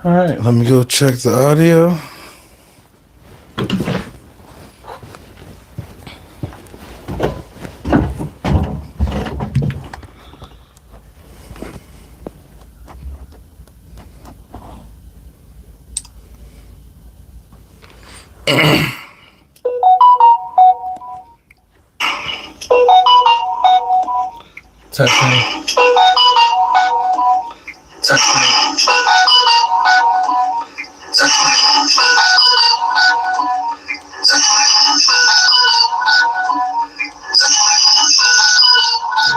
All right, let me go check the audio. Testing.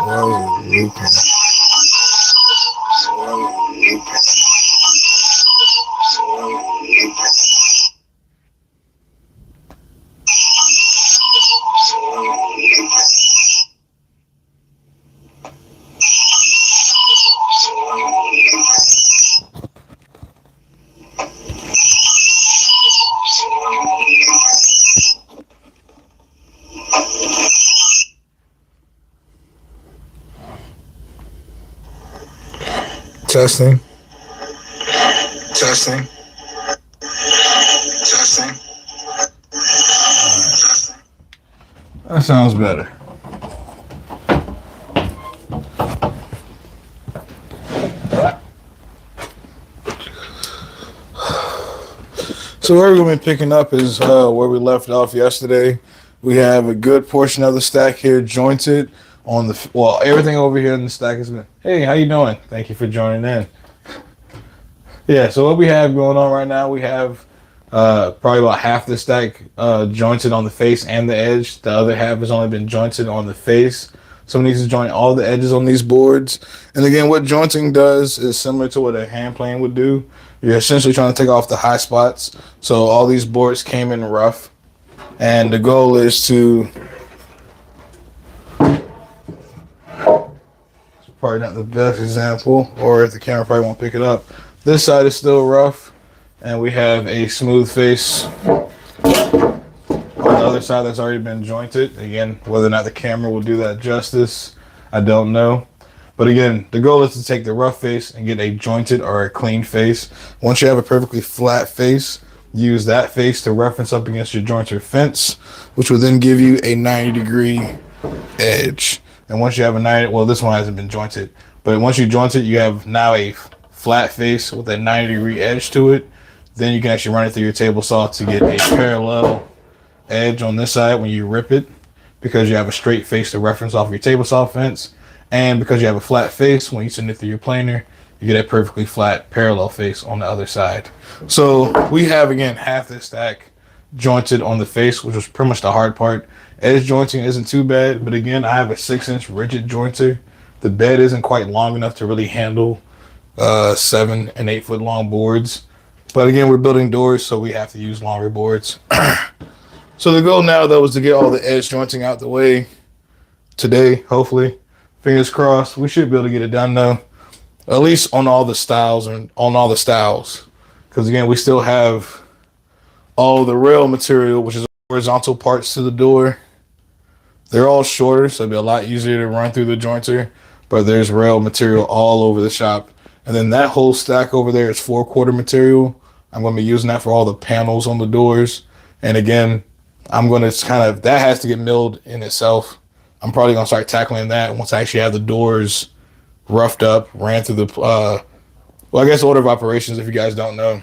Why are you looping? Testing. Testing. Testing. That sounds better. So where we're going to be picking up is where we left off yesterday. We have a good portion of the stack here jointed on the, well, everything over here in the stack has been, hey, how you doing? Thank you for joining in. Yeah, so what we have going on right now, we have probably about half the stack jointed on the face and the edge. The other half has only been jointed on the face. Someone needs to join all the edges on these boards. And again, what jointing does is similar to what a hand plane would do. You're essentially trying to take off the high spots. So all these boards came in rough. And the goal is to, probably not the best example, or if the camera probably won't pick it up. This side is still rough, and we have a smooth face on the other side that's already been jointed. Again, whether or not the camera will do that justice, I don't know. But again, the goal is to take the rough face and get a jointed or a clean face. Once you have a perfectly flat face, use that face to reference up against your jointer fence, which will then give you a 90-degree edge. And once you have a 90, well, this one hasn't been jointed, but once you joint it, you have now a flat face with a 90-degree edge to it. Then you can actually run it through your table saw to get a parallel edge on this side when you rip it, because you have a straight face to reference off your table saw fence, and because you have a flat face when you send it through your planer, you get a perfectly flat parallel face on the other side. So we have, again, half this stack jointed on the face, which was pretty much the hard part. Edge jointing isn't too bad, but again, I have a 6-inch rigid jointer. The bed isn't quite long enough to really handle 7 and 8 foot long boards. But again, we're building doors, so we have to use longer boards. So the goal now, though, is to get all the edge jointing out the way today, hopefully. Fingers crossed. We should be able to get it done, though. At least on all the styles and on all the styles. Because again, we still have all the rail material, which is horizontal parts to the door. They're all shorter, so it'll be a lot easier to run through the jointer. But there's rail material all over the shop. And then that whole stack over there is 4/4 material. I'm going to be using that for all the panels on the doors. And again, I'm going to that has to get milled in itself. I'm probably going to start tackling that once I actually have the doors roughed up, ran through the, I guess order of operations, if you guys don't know.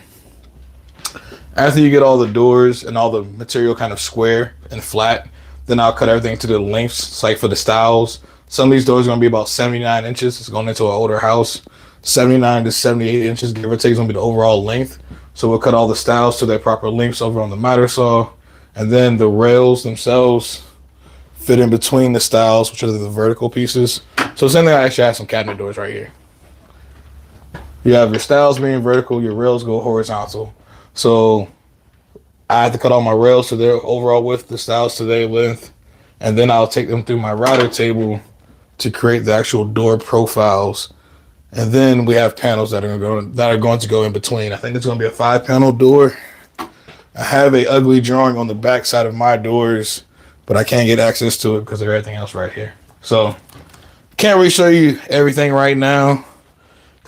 After you get all the doors and all the material kind of square and flat, then I'll cut everything to the lengths. It's like for the styles. Some of these doors are going to be about 79 inches. It's going into an older house. 79 to 78 inches, give or take, is going to be the overall length. So we'll cut all the styles to their proper lengths over on the miter saw. And then the rails themselves fit in between the styles, which are the vertical pieces. So same thing, I actually have some cabinet doors right here. You have your styles being vertical, your rails go horizontal. So I have to cut all my rails to their overall width, the styles to their length, and then I'll take them through my router table to create the actual door profiles. And then we have panels that are going to go in between. I think it's going to be a 5-panel door. I have a ugly drawing on the back side of my doors, but I can't get access to it because of everything else right here. So can't really show you everything right now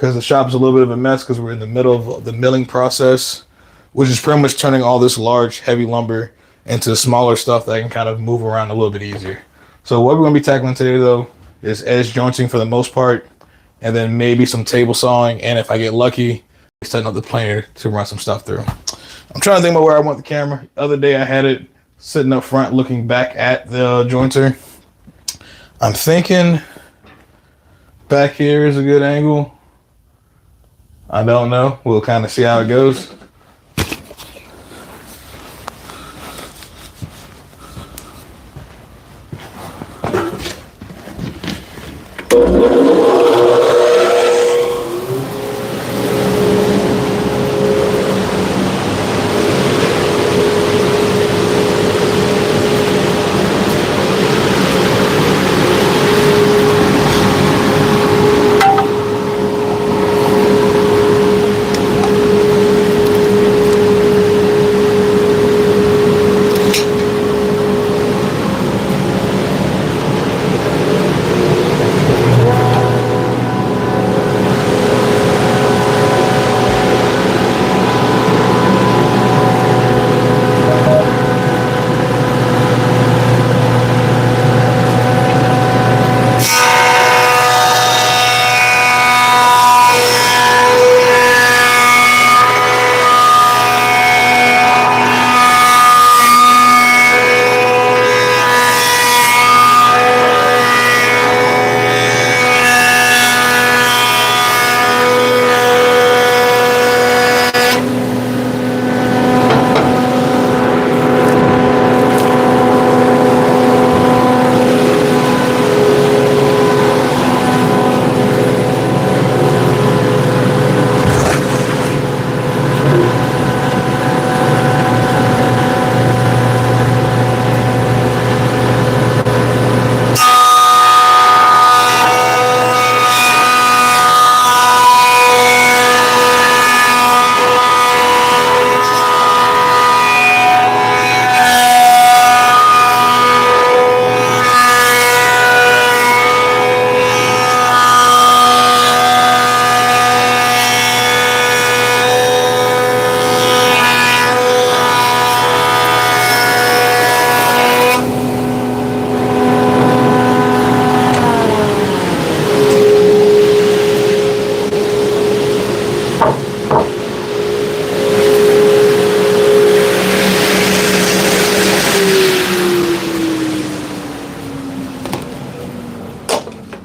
because the shop's a little bit of a mess because we're in the middle of the milling process, which is pretty much turning all this large, heavy lumber into smaller stuff that can kind of move around a little bit easier. So what we're going to be tackling today, though, is edge jointing for the most part, and then maybe some table sawing, and if I get lucky, setting up the planer to run some stuff through. I'm trying to think about where I want the camera. The other day I had it sitting up front looking back at the jointer. I'm thinking back here is a good angle. I don't know. We'll kind of see how it goes.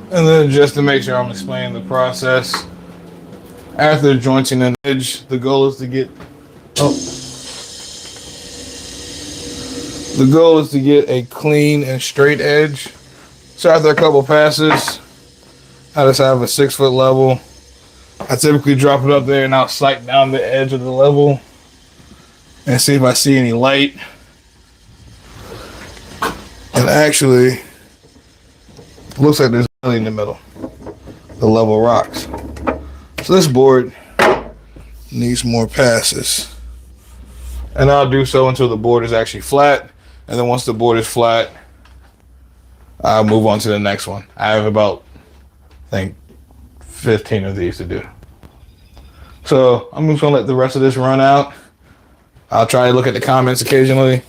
And then just to make sure I'm explaining the process, after jointing an edge, the goal is to get a clean and straight edge. So after a couple passes, I just have a 6 foot level. I typically drop it up there and I'll sight down the edge of the level and see if I see any light. And actually, it looks like there's in the middle, the level rocks. So this board needs more passes, and I'll do so until the board is actually flat, and then once the board is flat, I'll move on to the next one. I have about, I think, 15 of these to do. So I'm just gonna let the rest of this run out. I'll try to look at the comments occasionally.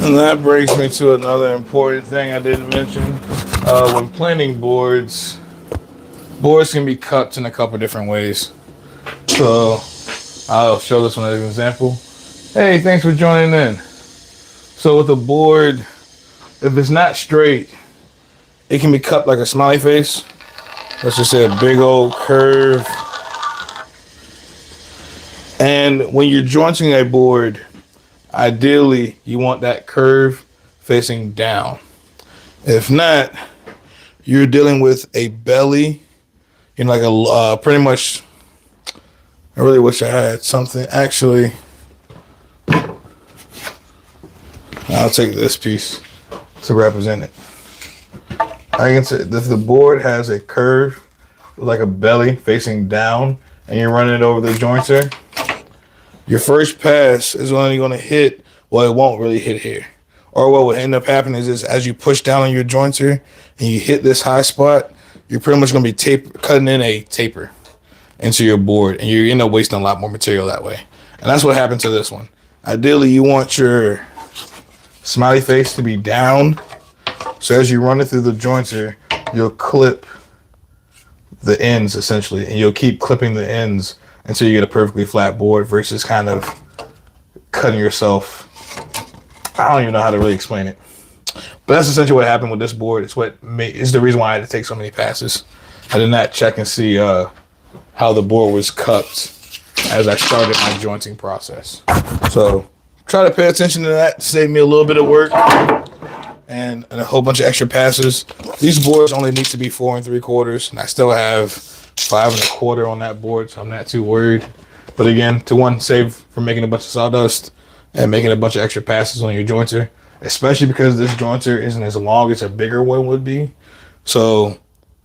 And that brings me to another important thing I didn't mention. When planing boards, boards can be cut in a couple different ways. So I'll show this one as an example. Hey, thanks for joining in. So with a board, if it's not straight, it can be cut like a smiley face. Let's just say a big old curve. And when you're jointing a board, ideally you want that curve facing down. If not, you're dealing with a belly, like a pretty much. I really wish I had something. Actually, I'll take this piece to represent it. I can say if the board has a curve like a belly facing down and you're running it over the jointer, your first pass is only going to hit, well, it won't really hit here. Or what will end up happening is as you push down on your jointer and you hit this high spot, you're pretty much going to be cutting in a taper into your board, and you end up wasting a lot more material that way. And that's what happened to this one. Ideally, you want your smiley face to be down, so as you run it through the jointer, you'll clip the ends essentially, and you'll keep clipping the ends until you get a perfectly flat board versus kind of cutting yourself. I don't even know how to really explain it, but that's essentially what happened with this board. It's the reason why I had to take so many passes. I did not check and see how the board was cut as I started my jointing process. So try to pay attention to that to save me a little bit of work and a whole bunch of extra passes. These boards only need to be 4 3/4, and I still have 5 1/4 on that board, so I'm not too worried. But again, to save from making a bunch of sawdust and making a bunch of extra passes on your jointer, especially because this jointer isn't as long as a bigger one would be. So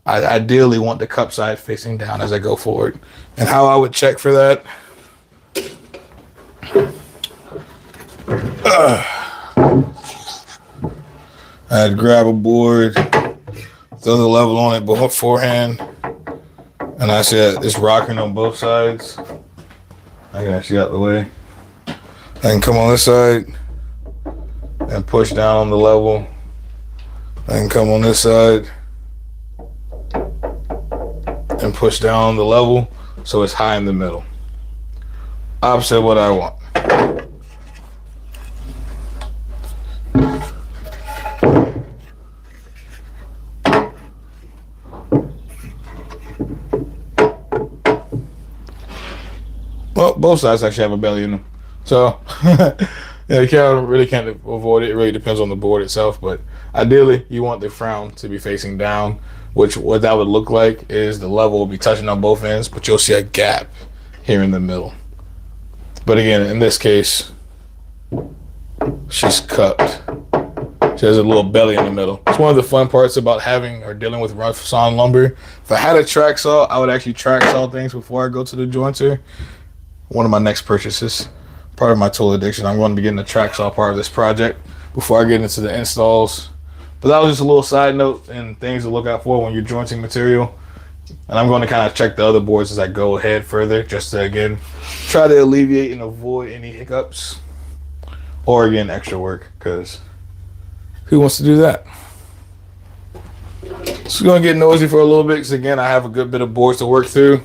I ideally want the cup side facing down as I go forward. And how I would check for that, I'd grab a board, throw the level on it beforehand, and I see that it's rocking on both sides. I can actually get out the way. I can come on this side and push down on the level. I can come on this side and push down on the level so it's high in the middle. Opposite of what I want. Well, both sides actually have a belly in them. So yeah, you can't avoid it. It really depends on the board itself, but ideally you want the frown to be facing down, which what that would look like is the level will be touching on both ends, but you'll see a gap here in the middle. But again, in this case, she's cupped. She has a little belly in the middle. It's one of the fun parts about having or dealing with rough sawn lumber. If I had a track saw, I would actually track saw things before I go to the jointer. One of my next purchases, part of my tool addiction, I'm going to be getting the track saw part of this project before I get into the installs. But that was just a little side note and things to look out for when you're jointing material. And I'm going to kind of check the other boards as I go ahead further, just to again try to alleviate and avoid any hiccups or again extra work, because who wants to do that? It's going to get noisy for a little bit because again I have a good bit of boards to work through.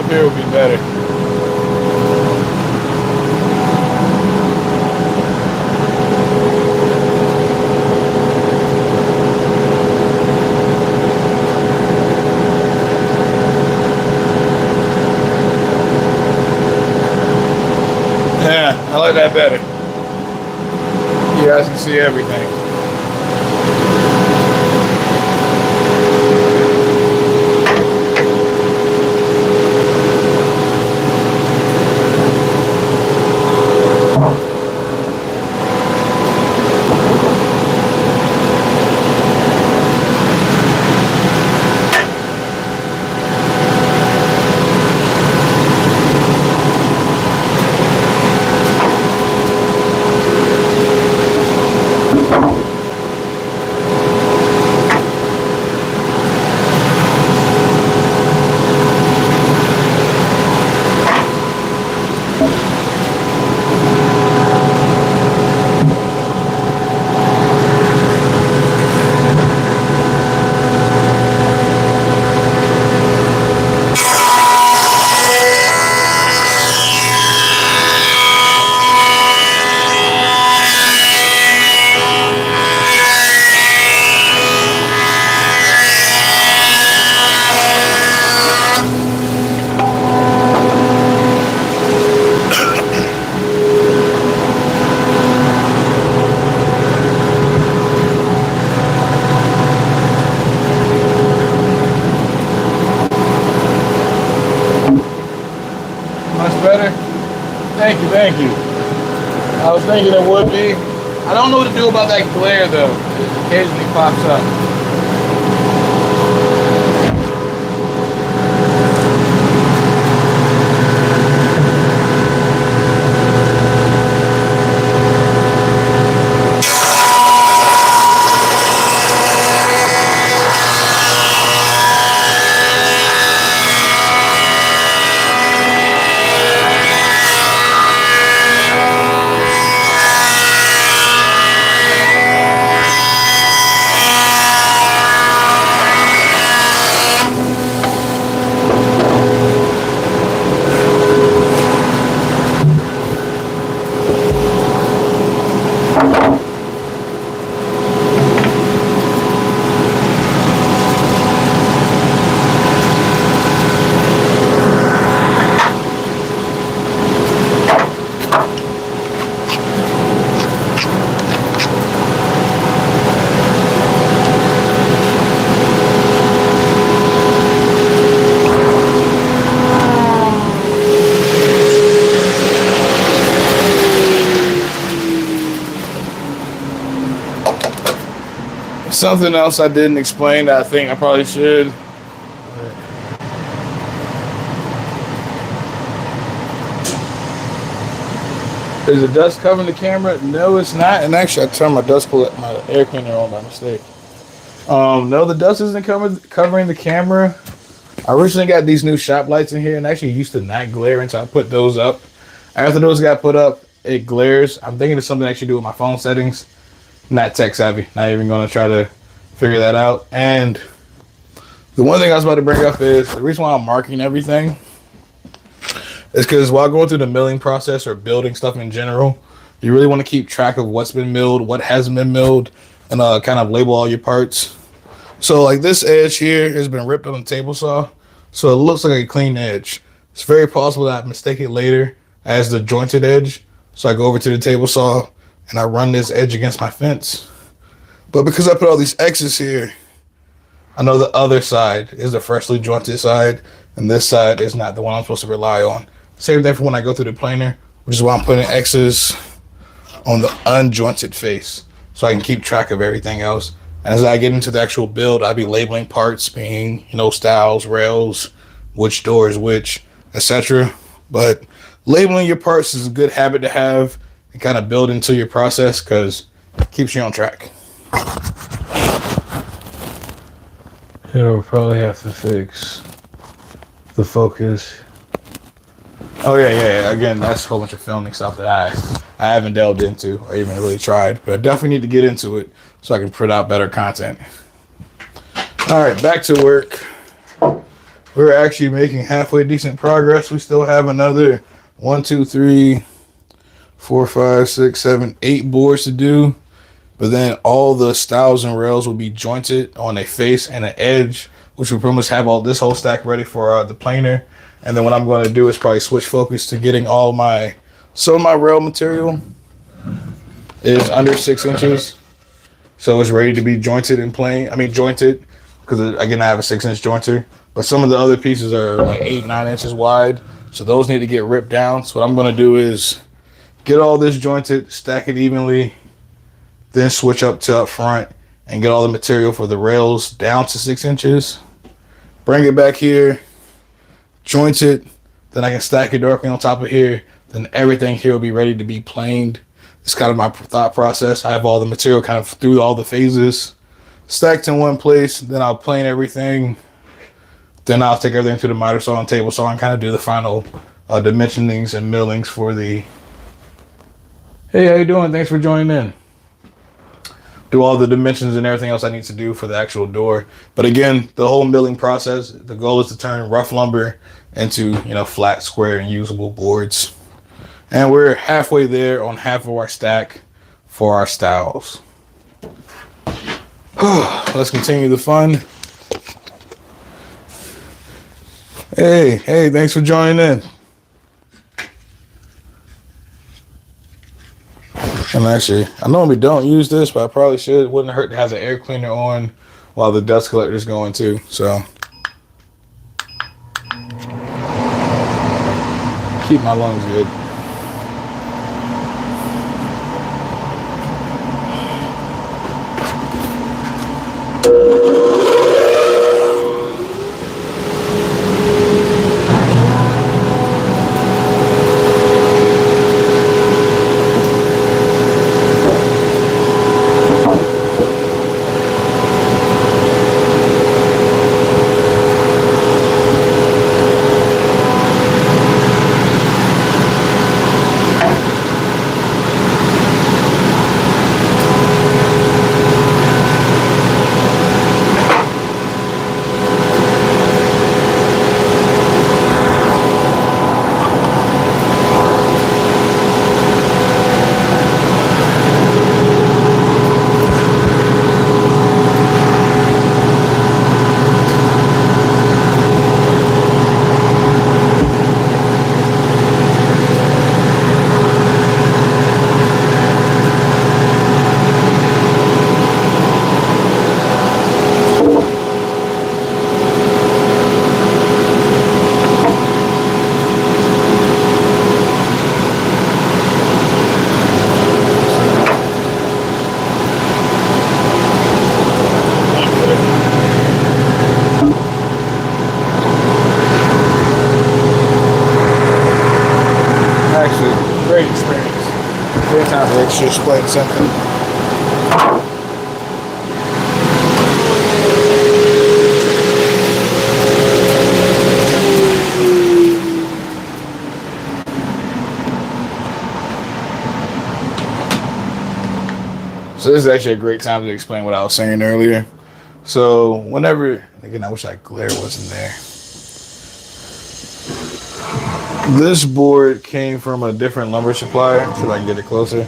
up here would be better. Yeah, I like that better. You guys can see everything. Much better? Thank you, thank you. I was thinking it would be. I don't know what to do about that glare though. It occasionally pops up. Something else I didn't explain that I think I probably should. Is the dust covering the camera? No, it's not. And actually, I turned my my air cleaner on by mistake. No, the dust isn't covering the camera. I originally got these new shop lights in here, and actually used to not glare until I put those up. After those got put up, it glares. I'm thinking it's something I should do with my phone settings. Not tech savvy. Not even going to try to figure that out. And the one thing I was about to bring up is the reason why I'm marking everything is because while going through the milling process or building stuff in general, you really want to keep track of what's been milled, what hasn't been milled, and kind of label all your parts. So like this edge here has been ripped on the table saw, so it looks like a clean edge. It's very possible that I mistake it later as the jointed edge. So I go over to the table saw and I run this edge against my fence. But because I put all these X's here, I know the other side is the freshly jointed side, and this side is not the one I'm supposed to rely on. Same thing for when I go through the planer, which is why I'm putting X's on the unjointed face, so I can keep track of everything else. And as I get into the actual build, I'll be labeling parts, being, styles, rails, which door is which, etc. But labeling your parts is a good habit to have and kind of build into your process because it keeps you on track. We'll probably have to fix the focus. Oh yeah. Again, that's a whole bunch of filming stuff that I haven't delved into or even really tried, but I definitely need to get into it so I can put out better content. All right, back to work. we're actually making halfway decent progress. We still have another 8 boards to do. But then all the stiles and rails will be jointed on a face and an edge, which will pretty much have all this whole stack ready for the planer. And then what I'm going to do is probably switch focus to getting all my my rail material is under 6 inches, so it's ready to be jointed and plane. I mean jointed, because again I have a 6-inch jointer, but some of the other pieces are like 8-9 inches wide, so those need to get ripped down. So what I'm going to do is get all this jointed, stack it evenly, then switch up to up front and get all the material for the rails down to 6 inches. Bring it back here, joint it, then I can stack it directly on top of here. Then everything here will be ready to be planed. It's kind of my thought process. I have all the material kind of through all the phases, stacked in one place. Then I'll plane everything. Then I'll take everything to the miter saw and table saw and kind of do the final dimensionings and millings for the. Hey, how you doing? Thanks for joining in. Do all the dimensions and everything else I need to do for the actual door. But again, the whole milling process, the goal is to turn rough lumber into, flat, square, and usable boards. And we're halfway there on half of our stack for our stiles. Let's continue the fun. Hey, thanks for joining in. And actually, I normally don't use this, but I probably should. It wouldn't hurt to have the air cleaner on while the dust collector is going too. So keep my lungs good. Great experience. Great time to actually explain something. So this is actually a great time to explain what I was saying earlier. So whenever, again, I wish that glare wasn't there. This board came from a different lumber supplier, so I can get it closer.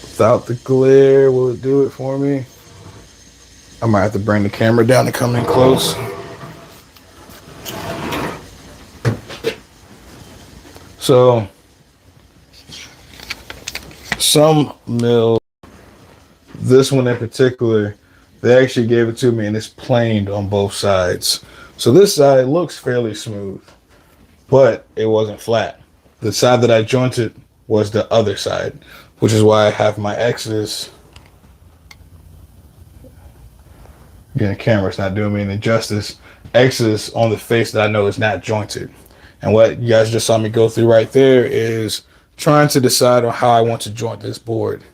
Without the glare, will it do it for me? I might have to bring the camera down to come in close. So, some mill, this one in particular, they actually gave it to me and it's planed on both sides. So this side looks fairly smooth, but it wasn't flat. The side that I jointed was the other side, which is why I have my X's. Again, the camera's not doing me any justice. X's on the face that I know is not jointed. And what you guys just saw me go through right there is trying to decide on how I want to joint this board.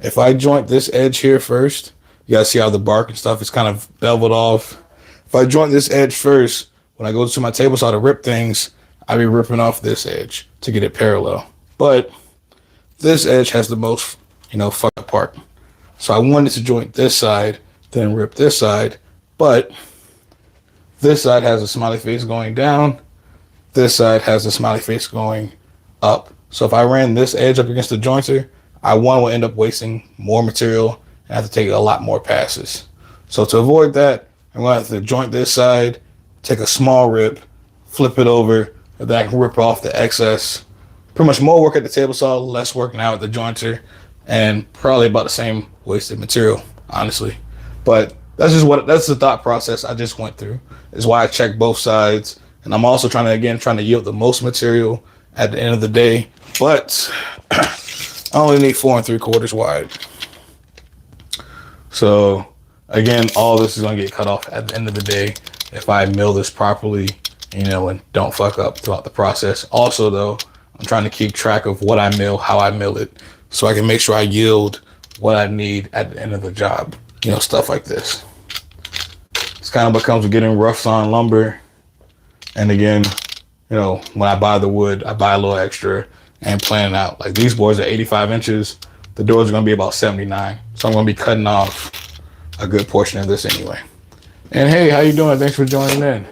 If I joint this edge here first, you guys see how the bark and stuff is kind of beveled off. If I joint this edge first, when I go to my table saw to rip things, I'll be ripping off this edge to get it parallel. But this edge has the most, fucked up part. So I wanted to joint this side, then rip this side. But This side has a smiley face going down. This side has a smiley face going up. So if I ran this edge up against the jointer, I will end up wasting more material and have to take a lot more passes. So to avoid that, I'm going to have to joint this side, take a small rip, flip it over, and then I can rip off the excess. Pretty much more work at the table saw, less work now at the jointer, and probably about the same wasted material, honestly. But that's the thought process I just went through. Is why I check both sides, and I'm also trying to yield the most material at the end of the day. But I only need 4 3/4 wide. So again, all this is gonna get cut off at the end of the day if I mill this properly, and don't fuck up throughout the process. Also though, I'm trying to keep track of what I mill, how I mill it, so I can make sure I yield what I need at the end of the job. Stuff like this. This kind of becomes getting rough sawn lumber. And again, when I buy the wood, I buy a little extra and plan out. Like these boards are 85 inches. The doors are going to be about 79. So I'm going to be cutting off a good portion of this anyway. And hey, how you doing? Thanks for joining in.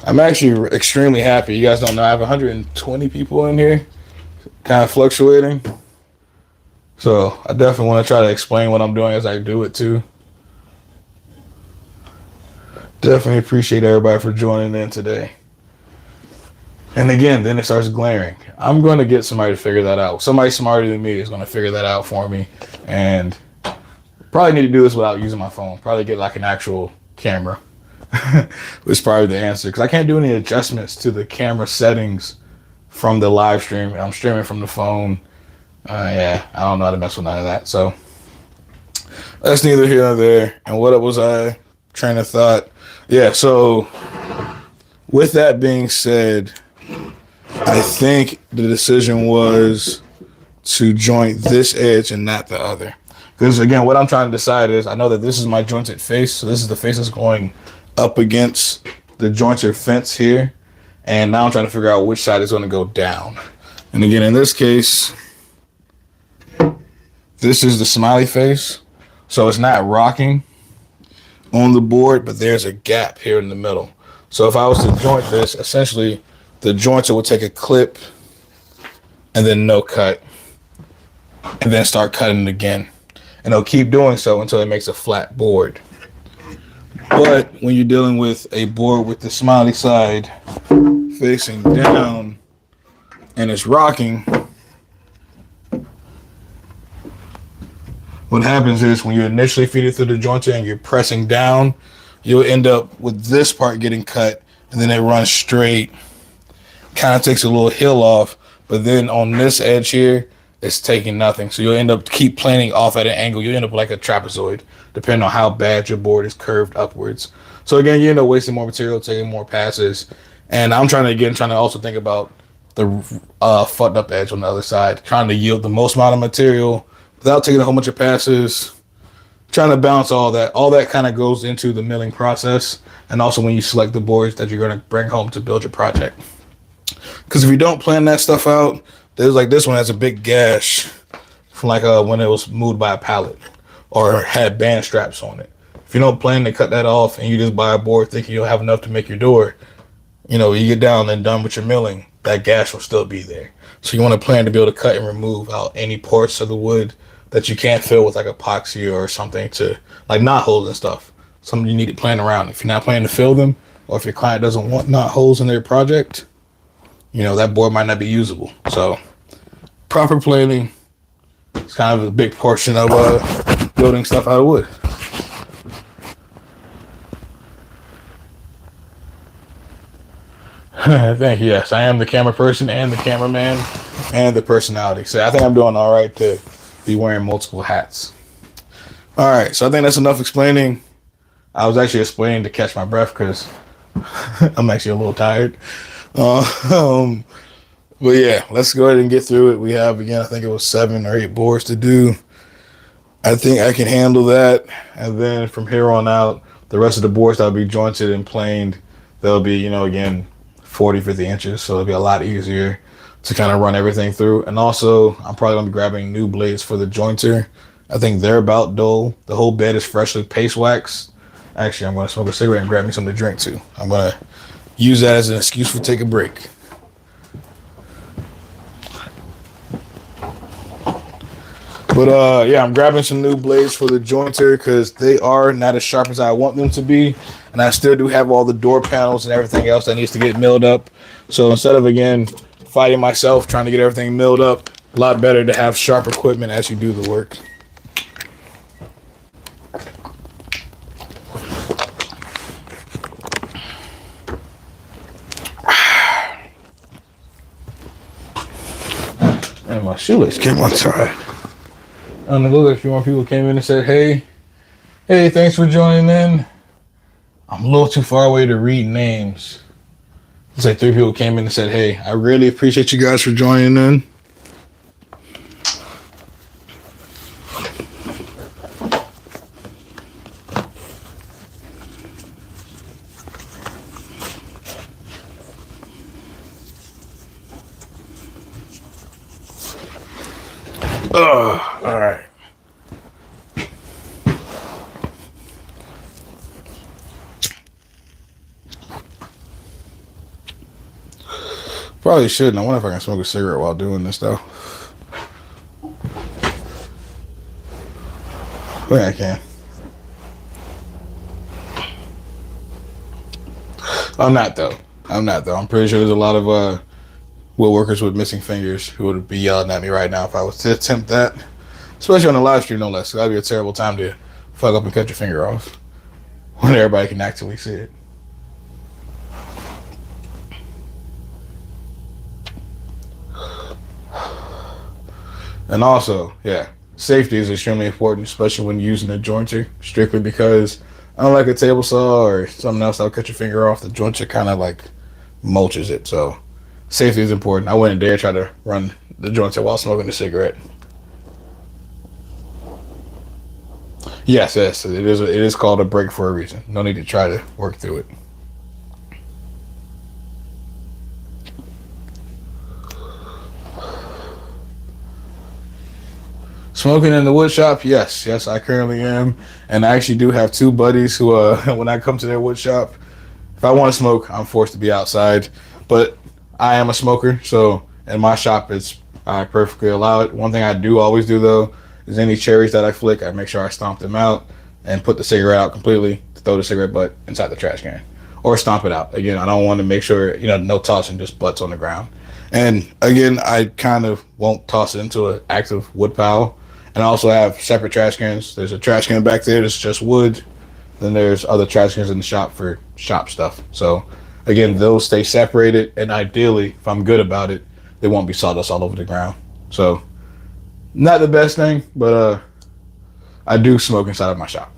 I'm actually extremely happy. You guys don't know, I have 120 people in here, kind of fluctuating. So I definitely want to try to explain what I'm doing as I do it too. Definitely appreciate everybody for joining in today. And again, then it starts glaring. I'm going to get somebody to figure that out. Somebody smarter than me is going to figure that out for me. And probably need to do this without using my phone. Probably get like an actual camera. Was probably the answer. Because I can't do any adjustments to the camera settings from the live stream. I'm streaming from the phone. I don't know how to mess with none of that. So that's neither here nor there. And what was I train of thought? Yeah, so with that being said, I think the decision was to joint this edge and not the other. Because again, what I'm trying to decide is, I know that this is my jointed face. So this is the face that's going up against the jointed fence here. And now I'm trying to figure out which side is going to go down. And again, in this case, this is the smiley face. So it's not rocking on the board, but there's a gap here in the middle. So if I was to joint this, essentially the jointer would take a clip and then no cut and then start cutting it again. And it'll keep doing so until it makes a flat board. But when you're dealing with a board with the smiley side facing down and it's rocking, what happens is when you initially feed it through the jointer and you're pressing down, you'll end up with this part getting cut, and then it runs straight. Kind of takes a little hill off, but then on this edge here, it's taking nothing. So you'll end up keep planing off at an angle. You'll end up like a trapezoid, depending on how bad your board is curved upwards. So again, you end up wasting more material, taking more passes. And I'm trying to also think about the fucked up edge on the other side, trying to yield the most amount of material without taking a whole bunch of passes, trying to balance all that. All that kind of goes into the milling process, and also when you select the boards that you're going to bring home to build your project. Because if you don't plan that stuff out, there's like this one has a big gash from like when it was moved by a pallet or had band straps on it. If you don't plan to cut that off and you just buy a board thinking you'll have enough to make your door, you get down and done with your milling, that gash will still be there. So you want to plan to be able to cut and remove out any parts of the wood that you can't fill with like epoxy or something, to like knot holes and stuff. Something you need to plan around. If you're not planning to fill them, or if your client doesn't want knot holes in their project, that board might not be usable. So proper planning is kind of a big portion of building stuff out of wood. Thank you. Yes, I am the camera person and the cameraman and the personality. So I think I'm doing all right to be wearing multiple hats. All right, so I think that's enough explaining. I was actually explaining to catch my breath because I'm actually a little tired. But yeah, let's go ahead and get through it. We have, again, I think it was 7 or 8 boards to do. I think I can handle that. And then from here on out, the rest of the boards that'll be jointed and planed, they'll be, again, 40, 50 inches. So it'll be a lot easier to kind of run everything through. And also, I'm probably going to be grabbing new blades for the jointer. I think they're about dull. The whole bed is freshly paste waxed. Actually, I'm gonna smoke a cigarette and grab me something to drink too. I'm gonna use that as an excuse for take a break. But yeah, I'm grabbing some new blades for the jointer because they are not as sharp as I want them to be, and I still do have all the door panels and everything else that needs to get milled up. So instead of again fighting myself trying to get everything milled up, a lot better to have sharp equipment as you do the work. And my shoelace came untied. On the look, a few more people came in and said, hey, thanks for joining in. I'm a little too far away to read names. It's like 3 people came in and said, hey, I really appreciate you guys for joining in. All right. Probably shouldn't. I wonder if I can smoke a cigarette while doing this, though. I think I can. I'm not, though. I'm pretty sure there's a lot of woodworkers with missing fingers who would be yelling at me right now if I was to attempt that. Especially on the live stream, no less. That'd be a terrible time to fuck up and cut your finger off when everybody can actually see it. And also, yeah, safety is extremely important, especially when using a jointer, strictly because unlike a table saw or something else that'll cut your finger off, the jointer kind of like mulches it. So safety is important. I wouldn't dare try to run the jointer while smoking a cigarette. Yes, it is called a break for a reason. No need to try to work through it. Smoking in the wood shop, yes, I currently am, and I actually do have 2 buddies who, when I come to their wood shop, if I want to smoke, I'm forced to be outside. But I am a smoker, so in my shop, I perfectly allow it. One thing I do always do though is any cherries that I flick, I make sure I stomp them out and put the cigarette out completely. Throw the cigarette butt inside the trash can, or stomp it out. Again, I don't want to make sure no tossing, just butts on the ground. And again, I kind of won't toss it into an active wood pile. And I also have separate trash cans. There's a trash can back there that's just wood. Then there's other trash cans in the shop for shop stuff. So again, those stay separated. And ideally, if I'm good about it, there won't be sawdust all over the ground. So not the best thing, but I do smoke inside of my shop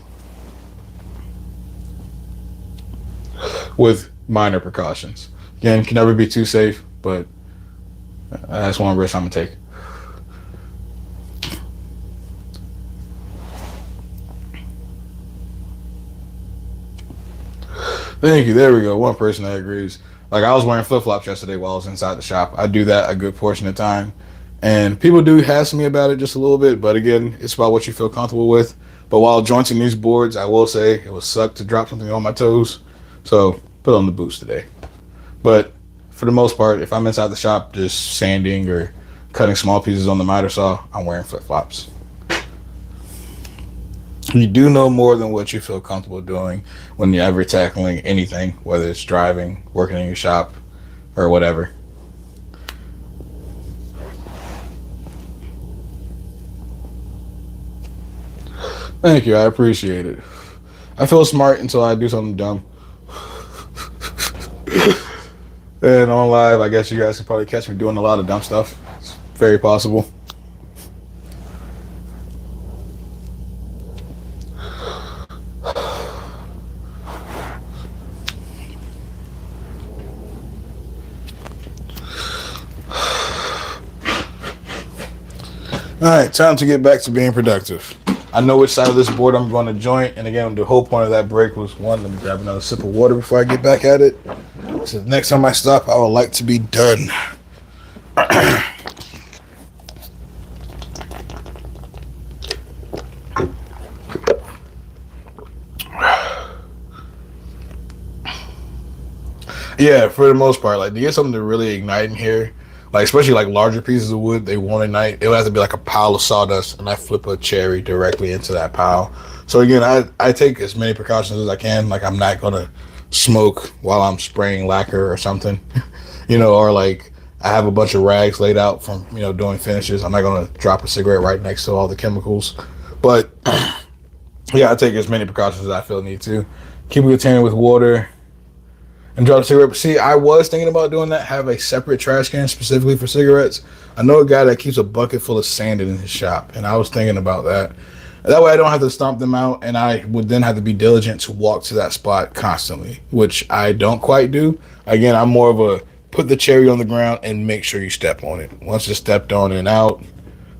with minor precautions. Again, can never be too safe, but that's one risk I'm gonna take. Thank you. There we go. One person that agrees. Like I was wearing flip-flops yesterday while I was inside the shop. I do that a good portion of the time. And people do hassle me about it just a little bit. But again, it's about what you feel comfortable with. But while jointing these boards, I will say it would suck to drop something on my toes. So put on the boots today. But for the most part, if I'm inside the shop just sanding or cutting small pieces on the miter saw, I'm wearing flip-flops. You do know more than what you feel comfortable doing when you're ever tackling anything, whether it's driving, working in your shop, or whatever. Thank you, I appreciate it. I feel smart until I do something dumb. And on live, I guess you guys can probably catch me doing a lot of dumb stuff. It's very possible. All right, time to get back to being productive. I know which side of this board I'm going to joint, and again, the whole point of that break was one, let me grab another sip of water before I get back at it. So the next time I stop, I would like to be done. Yeah, for the most part, like to get something to really ignite in here, like especially like larger pieces of wood, they won't ignite. It would have to be like a pile of sawdust, and I flip a cherry directly into that pile. So again, I take as many precautions as I can. Like I'm not gonna smoke while I'm spraying lacquer or something, or like I have a bunch of rags laid out from doing finishes. I'm not gonna drop a cigarette right next to all the chemicals, but yeah, I take as many precautions as I feel need to. Keep it contained with water and drop the cigarette. See, I was thinking about doing that. Have a separate trash can specifically for cigarettes. I know a guy that keeps a bucket full of sand in his shop, and I was thinking about that. That way, I don't have to stomp them out, and I would then have to be diligent to walk to that spot constantly, which I don't quite do. Again, I'm more of a put the cherry on the ground and make sure you step on it. Once it's stepped on and out,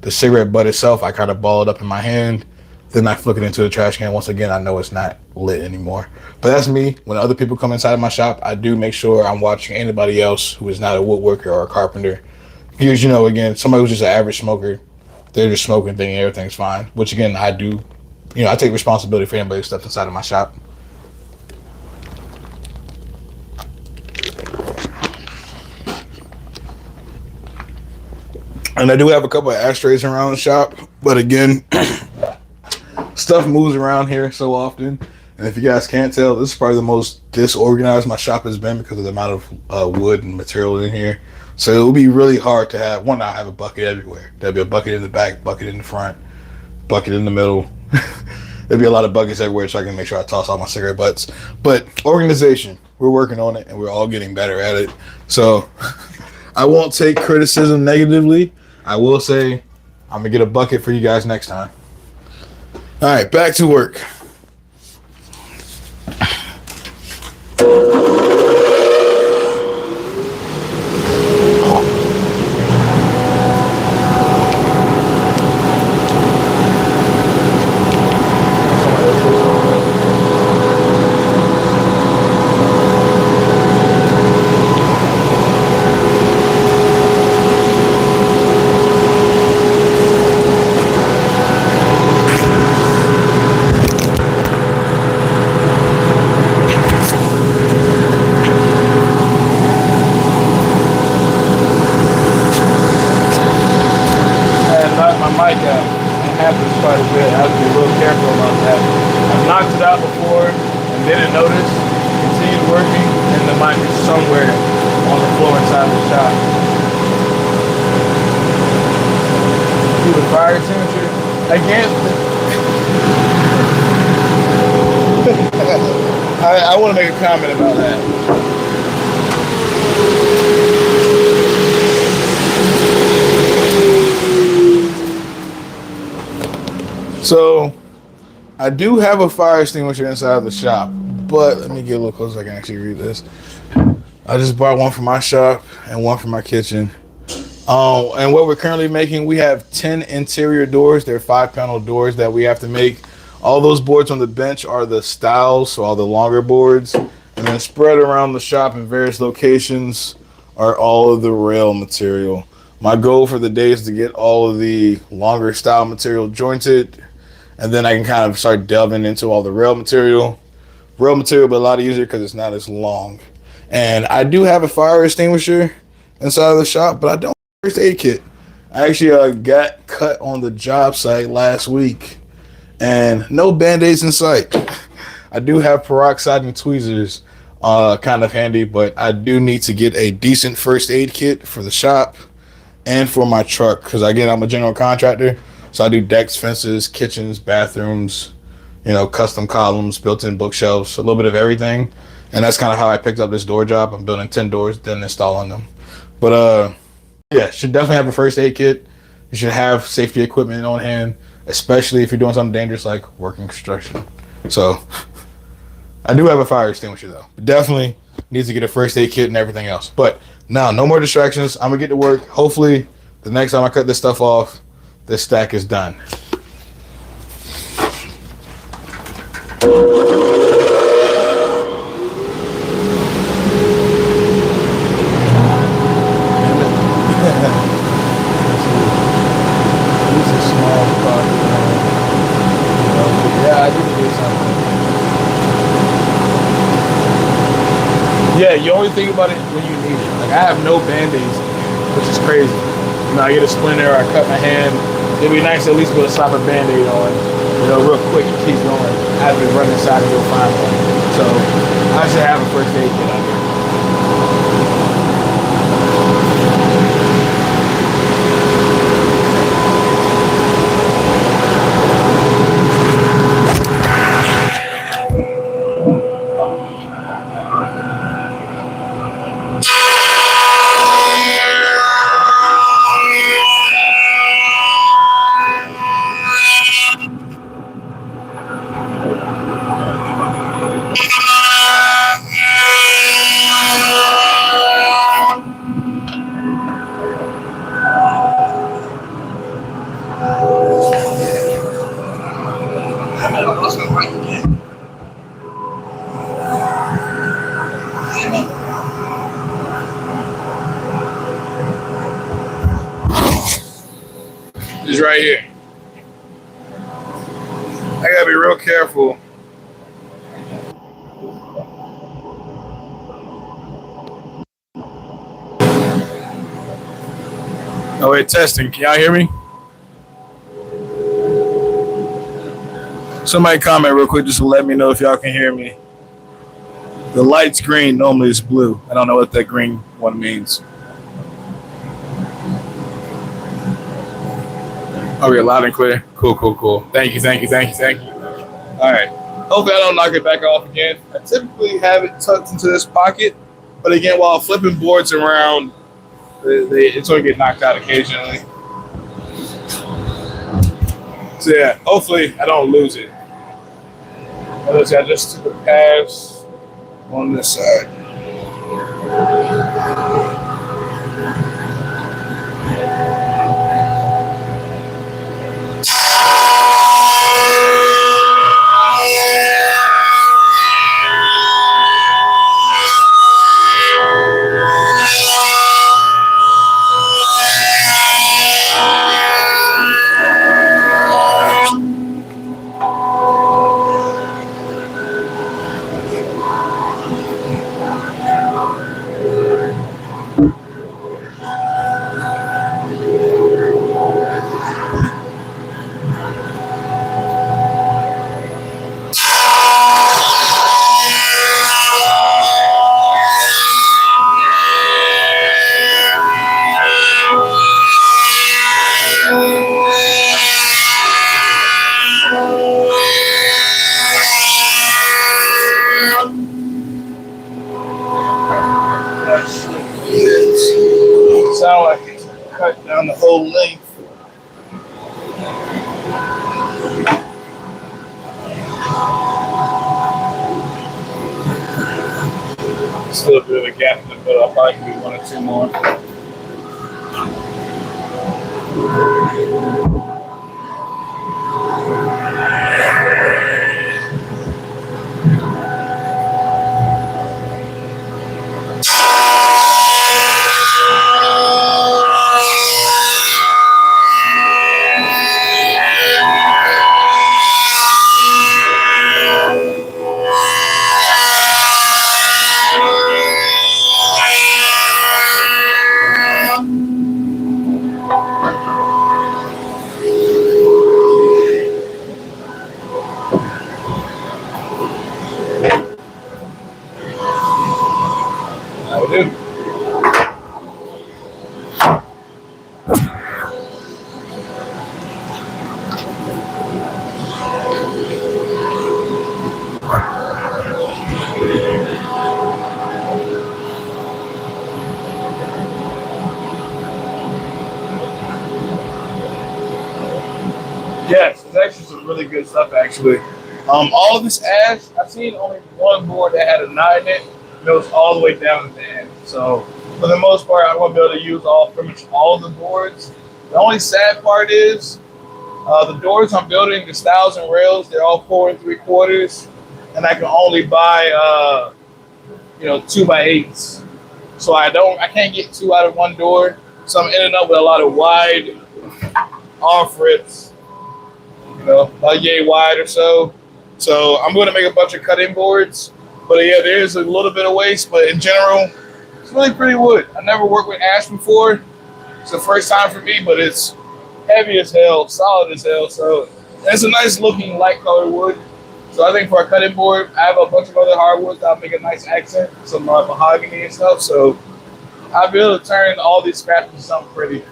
the cigarette butt itself, I kind of ball it up in my hand. Then I flick it into the trash can. Once again, I know it's not lit anymore. But that's me. When other people come inside of my shop, I do make sure I'm watching anybody else who is not a woodworker or a carpenter. Because, again, somebody who's just an average smoker, they're just smoking, thinking everything's fine. Which, again, I do. I take responsibility for anybody who steps inside of my shop. And I do have a couple of ashtrays around the shop. But, again, stuff moves around here so often, and if you guys can't tell, this is probably the most disorganized my shop has been because of the amount of wood and material in here. So it will be really hard to have one. I have a bucket everywhere. There'll be a bucket in the back, bucket in the front, bucket in the middle. There'll be a lot of buckets everywhere, so I can make sure I toss all my cigarette butts. But organization, we're working on it, and we're all getting better at it. So I won't take criticism negatively. I will say I'm gonna get a bucket for you guys next time. All right, back to work. Mic out. It happens quite a bit. I have to be a little careful about that. I've knocked it out before and didn't notice. Continued working, and the mic is somewhere on the floor inside the shop. Do the fire extinguisher again. I want to make a comment about that. So, I do have a fire extinguisher inside the shop, but let me get a little closer so I can actually read this. I just bought one for my shop and one for my kitchen. And what we're currently making, we have 10 interior doors. They're 5-panel doors that we have to make. All those boards on the bench are the styles, so all the longer boards. And then spread around the shop in various locations are all of the rail material. My goal for the day is to get all of the longer style material jointed, and then I can kind of start delving into all the rail material. Rail material, but a lot easier because it's not as long. And I do have a fire extinguisher inside of the shop, but I don't have a first aid kit. I actually got cut on the job site last week, and no band-aids in sight. I do have peroxide and tweezers kind of handy, but I do need to get a decent first aid kit for the shop and for my truck, because again, I'm a general contractor. So I do decks, fences, kitchens, bathrooms, custom columns, built-in bookshelves, a little bit of everything. And that's kind of how I picked up this door job. I'm building 10 doors, then installing them. But yeah, should definitely have a first aid kit. You should have safety equipment on hand, especially if you're doing something dangerous like working construction. So I do have a fire extinguisher though. Definitely needs to get a first aid kit and everything else. But now, no more distractions. I'm gonna get to work. Hopefully, the next time I cut this stuff off, this stack is done. Yeah, I did do something. Yeah, you only think about it when you need it. Like I have no band-aids, which is crazy. I get a splinter or I cut my hand. It'd be nice to at least be able to slap a band-aid on, real quick and keep going. I have to run inside and go find one. So I should have a first aid kit out here. It's right here. I gotta be real careful. Oh wait, testing. Can y'all hear me? Somebody comment real quick just to let me know if y'all can hear me. The light's green, normally it's blue. I don't know what that green one means. Oh, we're loud and clear. Cool. Thank you. All right. Hopefully I don't knock it back off again. I typically have it tucked into this pocket, but again, while flipping boards around, it's going to get knocked out occasionally. So yeah, hopefully I don't lose it. Let's see, I just took a pass on this side. Sound like it's cut down the whole length. Still a bit of a gap in the middle. I'll probably do one or two more. Yes, it's actually some really good stuff, actually. All of this ash, I've seen only one board that had a knot in it. It goes all the way down to the end. So, for the most part, I'm going to be able to use pretty much all of the boards. The only sad part is the doors I'm building, the stiles and rails, they're all 4 3/4, and I can only buy 2x8s. So I can't get 2 out of one door. So I'm ending up with a lot of wide off rips, a yay wide or so. So I'm going to make a bunch of cut-in boards But yeah, there is a little bit of waste, but in general, it's really pretty wood. I never worked with ash before. It's the first time for me, but it's heavy as hell, solid as hell. So it's a nice looking light colored wood. So I think for a cutting board, I have a bunch of other hardwoods that'll make a nice accent, some mahogany and stuff. So I'll be able to turn all these scraps into something pretty.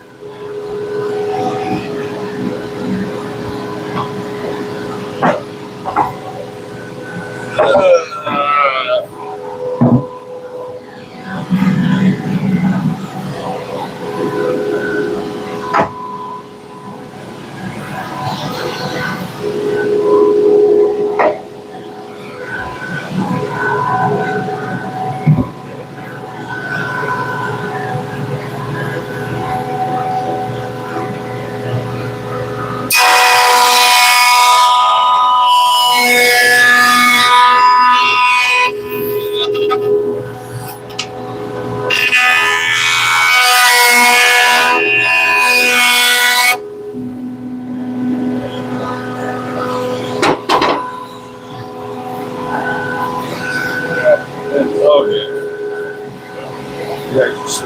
Oh yeah. Yeah, just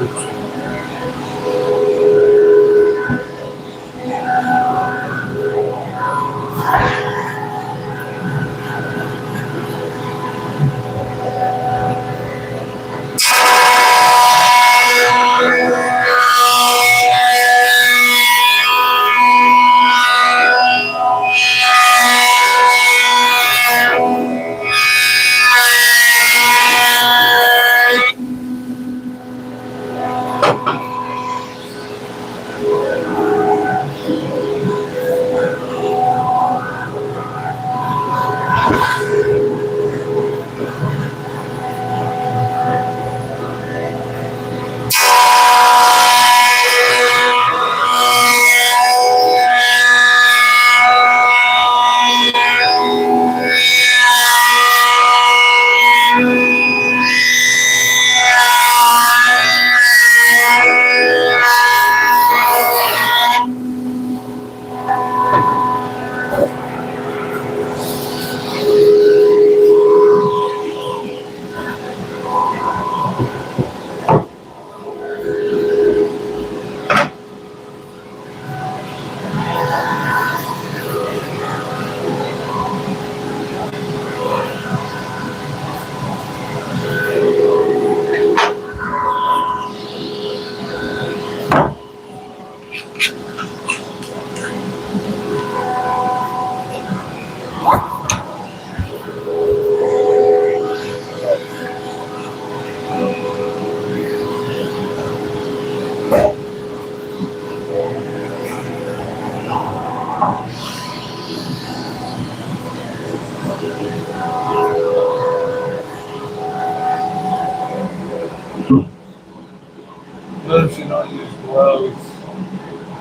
notice you don't use gloves.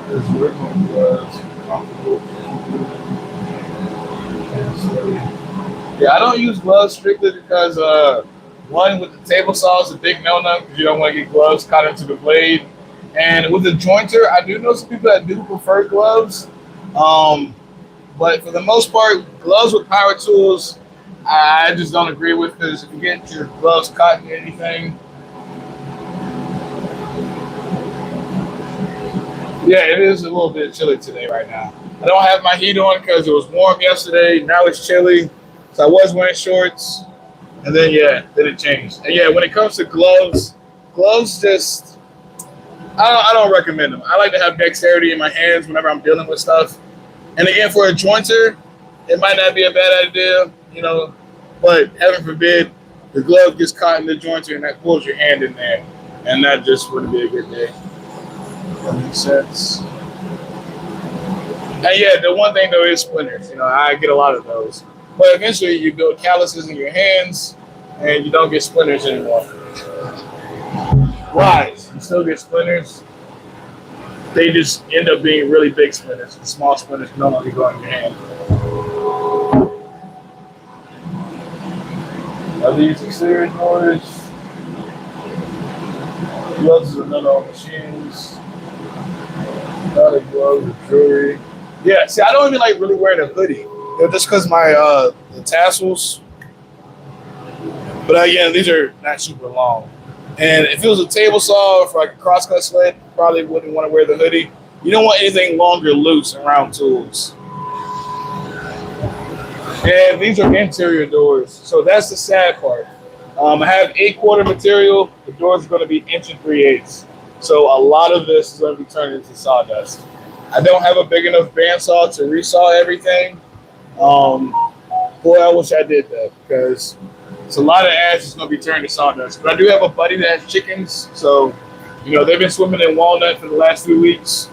There's written gloves, comfortable. Yeah, I don't use gloves strictly because one with the table saw is a big no-no because you don't want to get gloves caught into the blade. And with the jointer, I do know some people that do prefer gloves. But for the most part, gloves with power tools, I just don't agree with because if you get your gloves caught in anything, yeah, it is a little bit chilly today right now. I don't have my heat on because it was warm yesterday. Now it's chilly. So I was wearing shorts. And then, then it changed. And yeah, when it comes to gloves, just, I don't recommend them. I like to have dexterity in my hands whenever I'm dealing with stuff. And again, for a jointer, it might not be a bad idea, but heaven forbid, the glove gets caught in the jointer and that pulls your hand in there. And that just wouldn't be a good day. That makes sense. And yeah, the one thing though is splinters. I get a lot of those. But eventually you build calluses in your hands and you don't get splinters anymore. Wise, you still get splinters. They just end up being really big splinters. The small splinters no longer go in your hand. Are these exterior doors? Gloves are none on machines. Not a glove or jewelry. Yeah, see, I don't even like really wearing a hoodie. Just because my the tassels, But again, these are not super long. And if it was a table saw for like a crosscut sled, probably wouldn't want to wear the hoodie. You don't want anything longer loose around tools. And these are interior doors, so that's the sad part. I have 8/4 material. The doors are going to be 1 3/8. So a lot of this is going to be turned into sawdust. I don't have a big enough bandsaw to resaw everything. Boy, I wish I did that because it's a lot of ash that's going to be turned to sawdust. But I do have a buddy that has chickens, so they've been swimming in walnut for the last few weeks.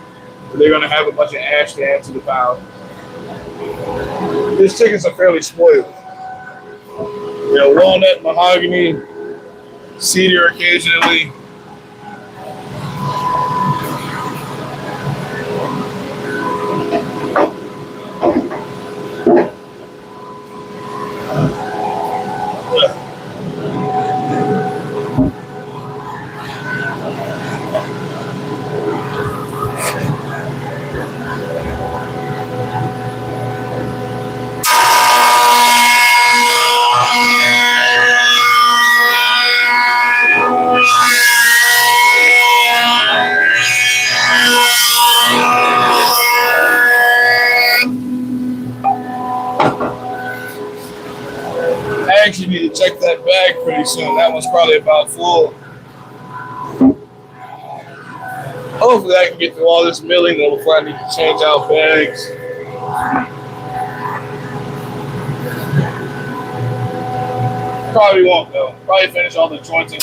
So they're going to have a bunch of ash to add to the pound. These chickens are fairly spoiled. Walnut, mahogany, cedar occasionally. I actually need to check that bag pretty soon. That one's probably about full. Hopefully I can get through all this milling before I need to change out bags. Probably won't though. Probably finish all the jointing.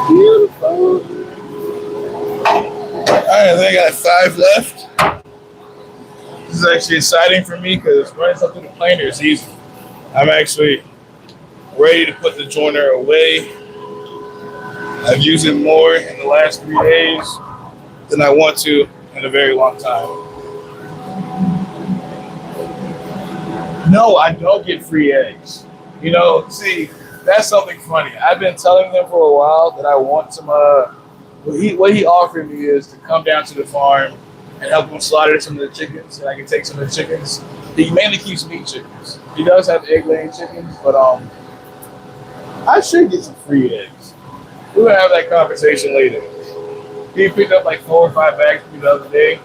Beautiful. Alright, I think I got 5 left. This is actually exciting for me because running something through the planer is easy. I'm actually ready to put the joiner away. I've used it more in the last 3 days than I want to in a very long time. No, I don't get free eggs. See, that's something funny. I've been telling them for a while that I want some. What he offered me is to come down to the farm and help him slaughter some of the chickens, and I can take some of the chickens. He mainly keeps meat chickens. He does have egg-laying chickens, but I should get some free eggs. We're gonna have that conversation later. He picked up like 4 or 5 bags for me the other day,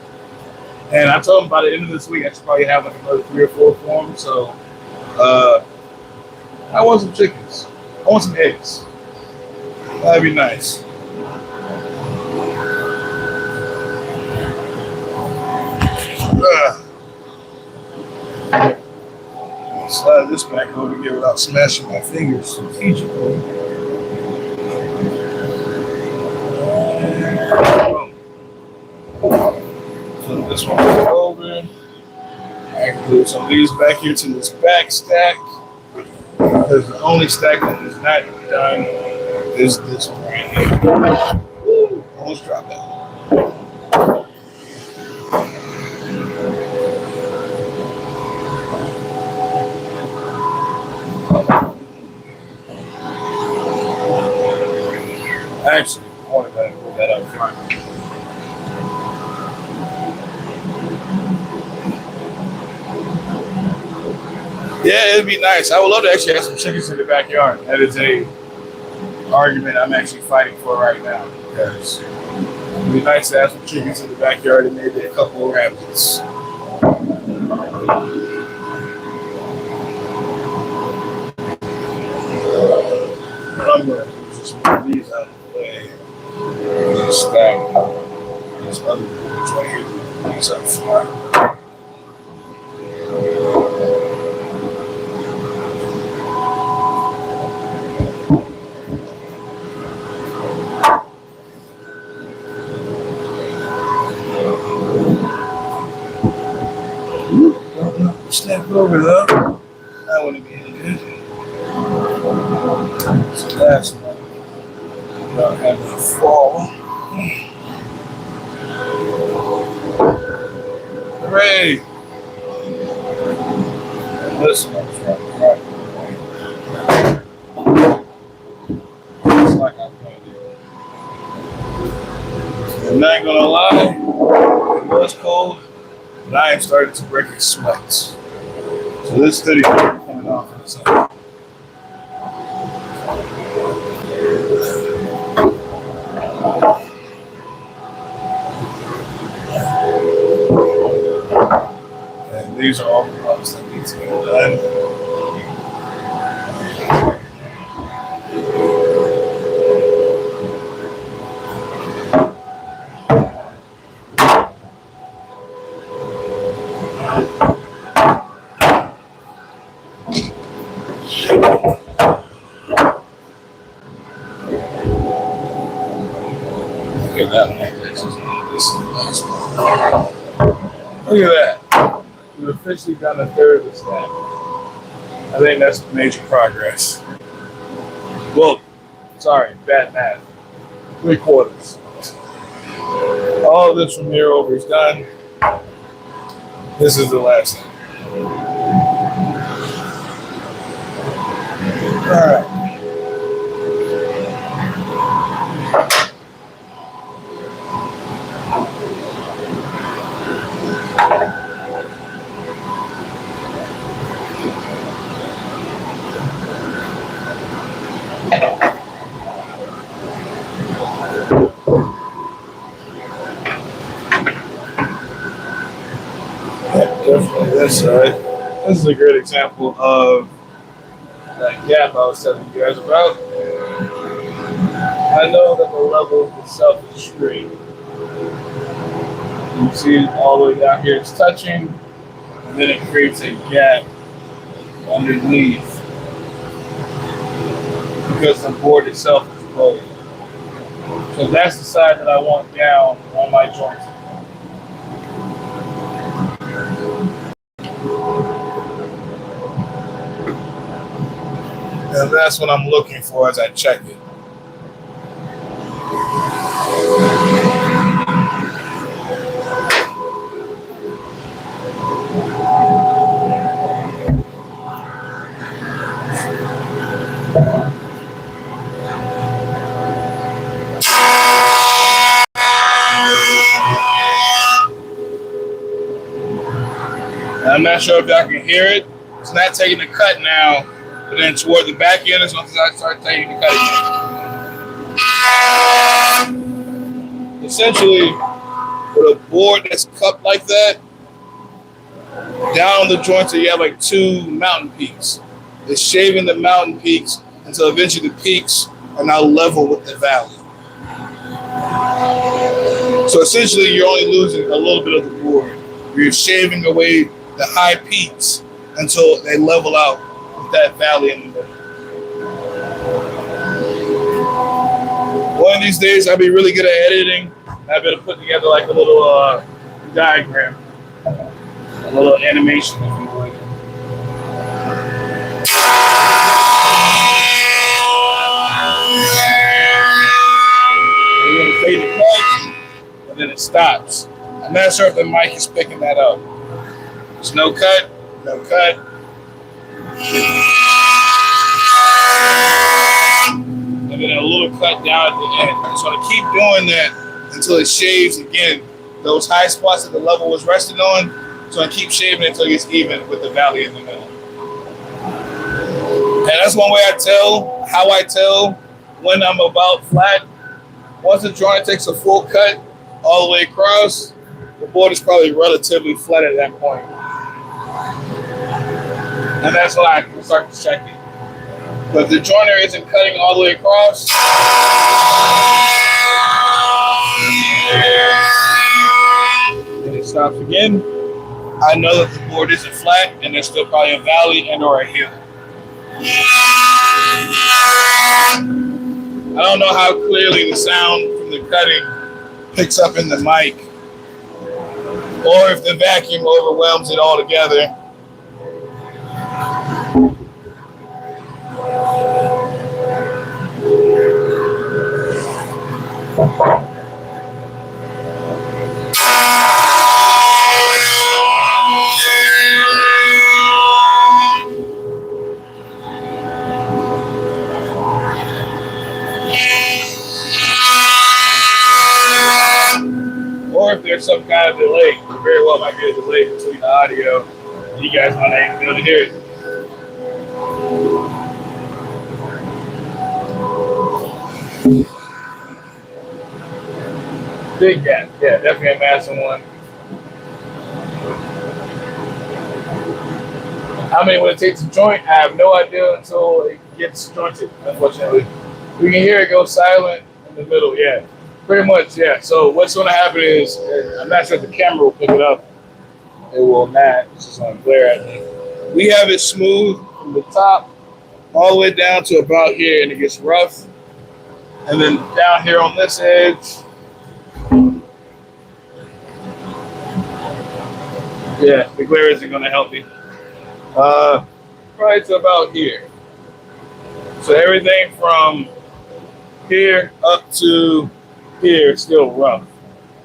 and I told him by the end of this week I should probably have like another 3 or 4 for him. So, I want some chickens. I want some eggs. That'd be nice. Slide this back over here without smashing my fingers strategically. Flip this one over. I can move some of these back here to this back stack. Because the only stack that is not done is this one right here. Woo, almost dropped that. Actually, I want to put that up front. Yeah, it'd be nice. I would love to actually have some chickens in the backyard. That is a argument I'm actually fighting for right now. Because it'd be nice to have some chickens in the backyard and maybe a couple of rabbits. I'm going to just move these out of the way. Just stack these other ones right here. These up front. Step over though. That wouldn't be any good. Last one. Without having to fall. Hooray! This one's right. It's like I planned it. I'm not gonna lie, it was cold, but I am starting to break in sweats. So this study is coming off in a second. And these are all the ones that need to be done. Look at that one. This is the last one. Look at that. We've officially done a third of the stack. I think that's major progress. Well, sorry, bad math. 3/4. All of this from here over is done. This is the last thing. All right. Definitely this side. This is a great example of that gap I was telling you guys about. I know that the level itself is straight. You see all the way down here it's touching, and then it creates a gap underneath because the board itself is closed. So that's the side that I want down on my joints. And that's what I'm looking for as I check it. I'm not sure if y'all can hear it. It's not taking the cut now, but then toward the back end is once I start taking the cut again. Essentially, with a board that's cupped like that, down on the joints you have like two mountain peaks. It's shaving the mountain peaks until eventually the peaks are now level with the valley. So essentially, you're only losing a little bit of the board. You're shaving away the high peaks until they level out with that valley in the middle. One of these days, I'll be really good at editing. I'll be able to put together like a little diagram, a little animation, if you would. We're going to fade the cut, and then it stops. I'm not sure if the mic is picking that up. There's no cut, no cut. And then a little cut down at the end. So I keep doing that until it shaves again. Those high spots that the level was resting on. So I keep shaving until it gets even with the valley in the middle. And that's one way I tell, how I tell when I'm about flat. Once the joint takes a full cut all the way across, the board is probably relatively flat at that point. And that's when I can start to check it. But if the joiner isn't cutting all the way across, and it stops again, I know that the board isn't flat and there's still probably a valley and or a hill. I don't know how clearly the sound from the cutting picks up in the mic, or if the vacuum overwhelms it altogether. Or if there's some kind of delay, there very well might be a delay between the audio. You guys might not even be able to hear it. Big gap, yeah, definitely a massive one. How many would it take to joint? I have no idea until it gets jointed, unfortunately. We can hear it go silent in the middle, yeah. Pretty much, yeah. So what's going to happen is, I'm not sure if the camera will pick it up. It will not. It's just going to glare at me. We have it smooth from the top all the way down to about here, and it gets rough. And then down here on this edge, yeah, the glare isn't going to help me. Probably to about here. So everything from here up to here is still rough.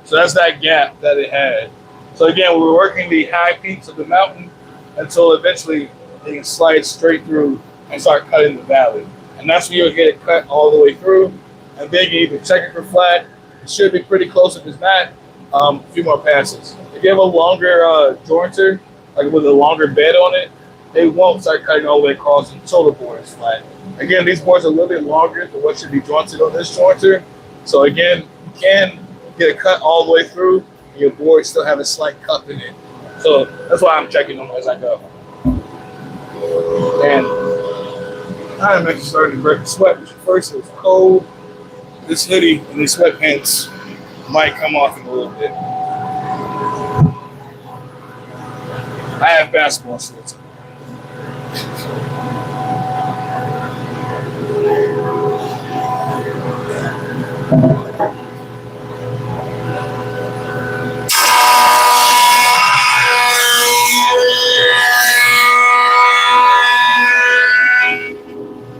So that's that gap that it had. So again, we were working the high peaks of the mountain until eventually it can slide straight through and start cutting the valley. And that's when you'll get it cut all the way through. And then you either check it for flat. It should be pretty close. If it's not, a few more passes. If you have a longer jointer, like with a longer bed on it, they won't start cutting all the way across until the board is flat. Again, these boards are a little bit longer than what should be jointed on this jointer. So again, you can get a cut all the way through, and your board still have a slight cup in it. So that's why I'm checking them as I go. And I'm actually starting to break the sweat. First it was cold. This hoodie and these sweatpants might come off in a little bit. I have basketball shorts.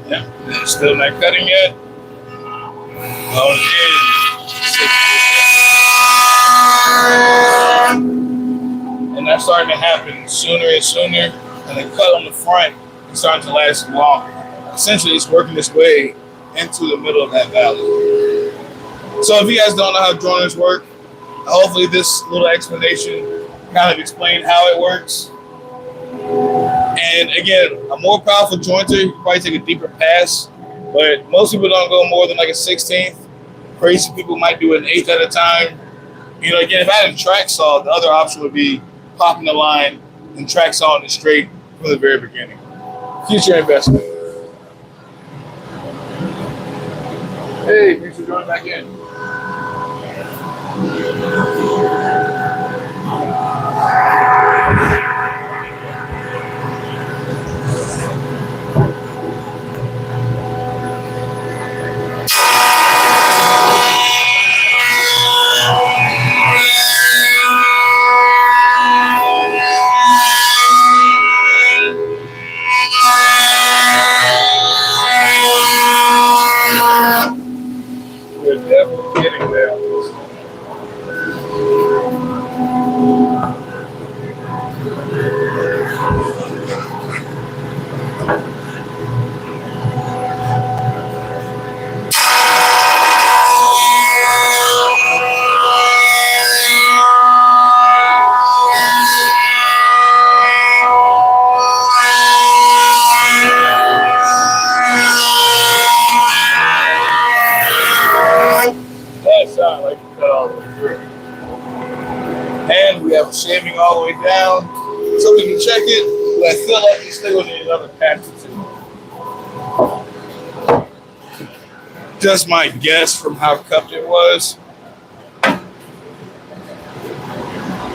Yeah, still not cutting yet. Oh, and that's starting to happen sooner and sooner, and the cut on the front is starting to last longer. Essentially, it's working its way into the middle of that valley. So if you guys don't know how joiners work, hopefully this little explanation kind of explained how it works. And again, a more powerful jointer, you can probably take a deeper pass, but most people don't go more than like a 16th. Crazy people might do an eighth at a time. You know, again, if I had a track saw, the other option would be popping the line and track sawing it straight from the very beginning. Future investment. Hey, thanks for joining back in. We're definitely getting there on this one. That sounded like you cut all the way through. And we have shaving all the way down, so we can check it. But I feel like we still need another pass or two. Just my guess from how cupped it was.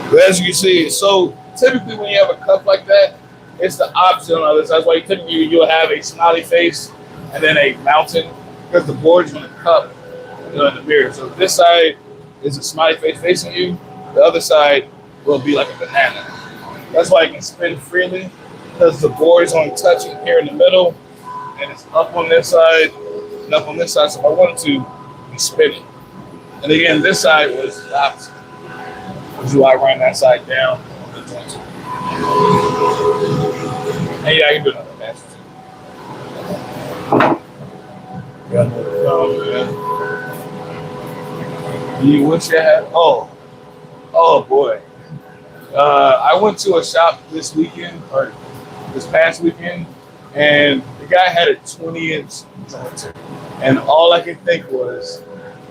But as you can see, so typically when you have a cup like that, it's the opposite on the other side. That's why you'll have a smiley face and then a mountain, because the board's going to cup in the mirror. So this side is a smiley face facing you. The other side will be like a banana. That's why you can spin freely, because the board is only touching here in the middle, and it's up on this side and up on this side. So if I wanted to, you can spin it. And again, this side was the opposite, which is why I ran that side down on the jointer. And yeah, I can do another pass too. Got another thumb, man. You wish you had? Oh boy. I went to a shop this weekend, or this past weekend, and the guy had a 20-inch jointer. And all I could think was,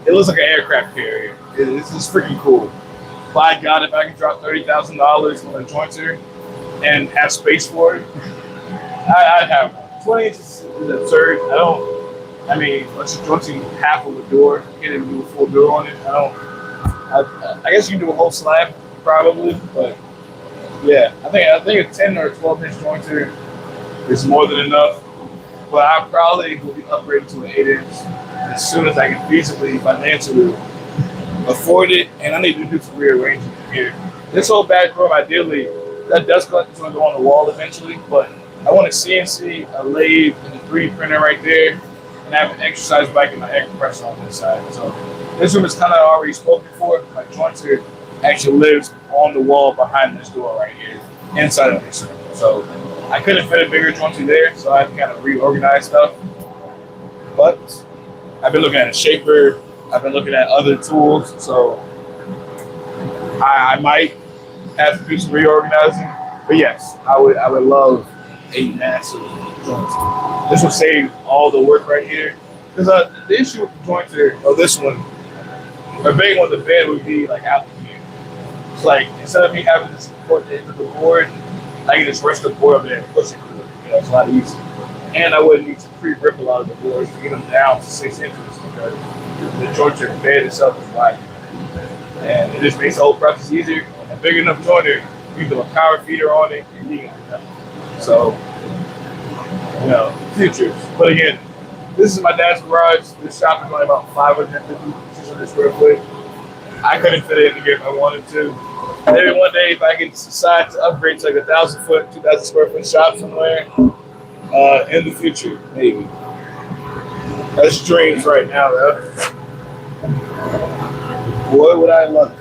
it looks like an aircraft carrier. It's just freaking cool. By God, if I could drop $30,000 on a jointer and have space for it, I'd have one. 20 inches is absurd. I mean, unless you're jointing half of a door, you can't even do a full door on it. I guess you can do a whole slab, probably, but yeah, I think a 10 or a 12-inch jointer is more than enough. But I probably will be upgraded to an 8-inch as soon as I can feasibly, financially afford it. And I need to do some rearranging here. This whole back room, ideally, that dust collector is going to go on the wall eventually. But I want a CNC, a lathe, and a 3D printer right there, and I have an exercise bike and my air compressor on this side. So this room is kind of already spoken for. My jointer actually lives on the wall behind this door right here, inside of this room. So I couldn't fit a bigger jointer there, so I had to kind of reorganize stuff. But I've been looking at a shaper. I've been looking at other tools, so I might have to do some reorganizing. But yes, I would love a massive jointer. This will save all the work right here. Because the issue with the jointer, or this one, a big one, the bed would be like out here. It's like instead of me having to support the end of the board, I can just rest the board up there and push it through. It's a lot easier. And I wouldn't need to pre-rip a lot of the boards to get them down to 6 inches because the jointer bed itself is wide. And it just makes the whole process easier. And a big enough jointer, you can do a power feeder on it, and you can do that. So, futures. But again, this is my dad's garage. This shop is only about 550, 600 square foot. I couldn't fit it in here if I wanted to. Maybe one day if I can decide to upgrade to like 1,000 foot, 2,000 square foot shop somewhere in the future, maybe. That's dreams right now, though. Boy, would I love it.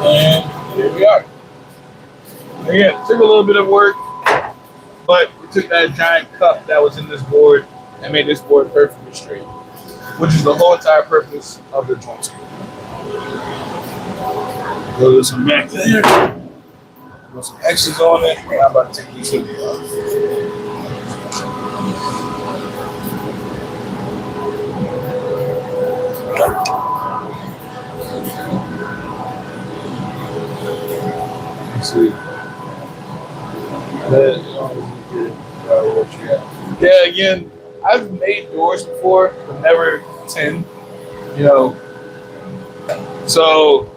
And here we are. Again, it took a little bit of work, but we took that giant cup that was in this board and made this board perfectly straight, which is the whole entire purpose of the jointer. There's some back there. Put some X's on it. And I'm about to take these hoodies off. Let's see. Yeah, again, I've made doors before, but never 10. So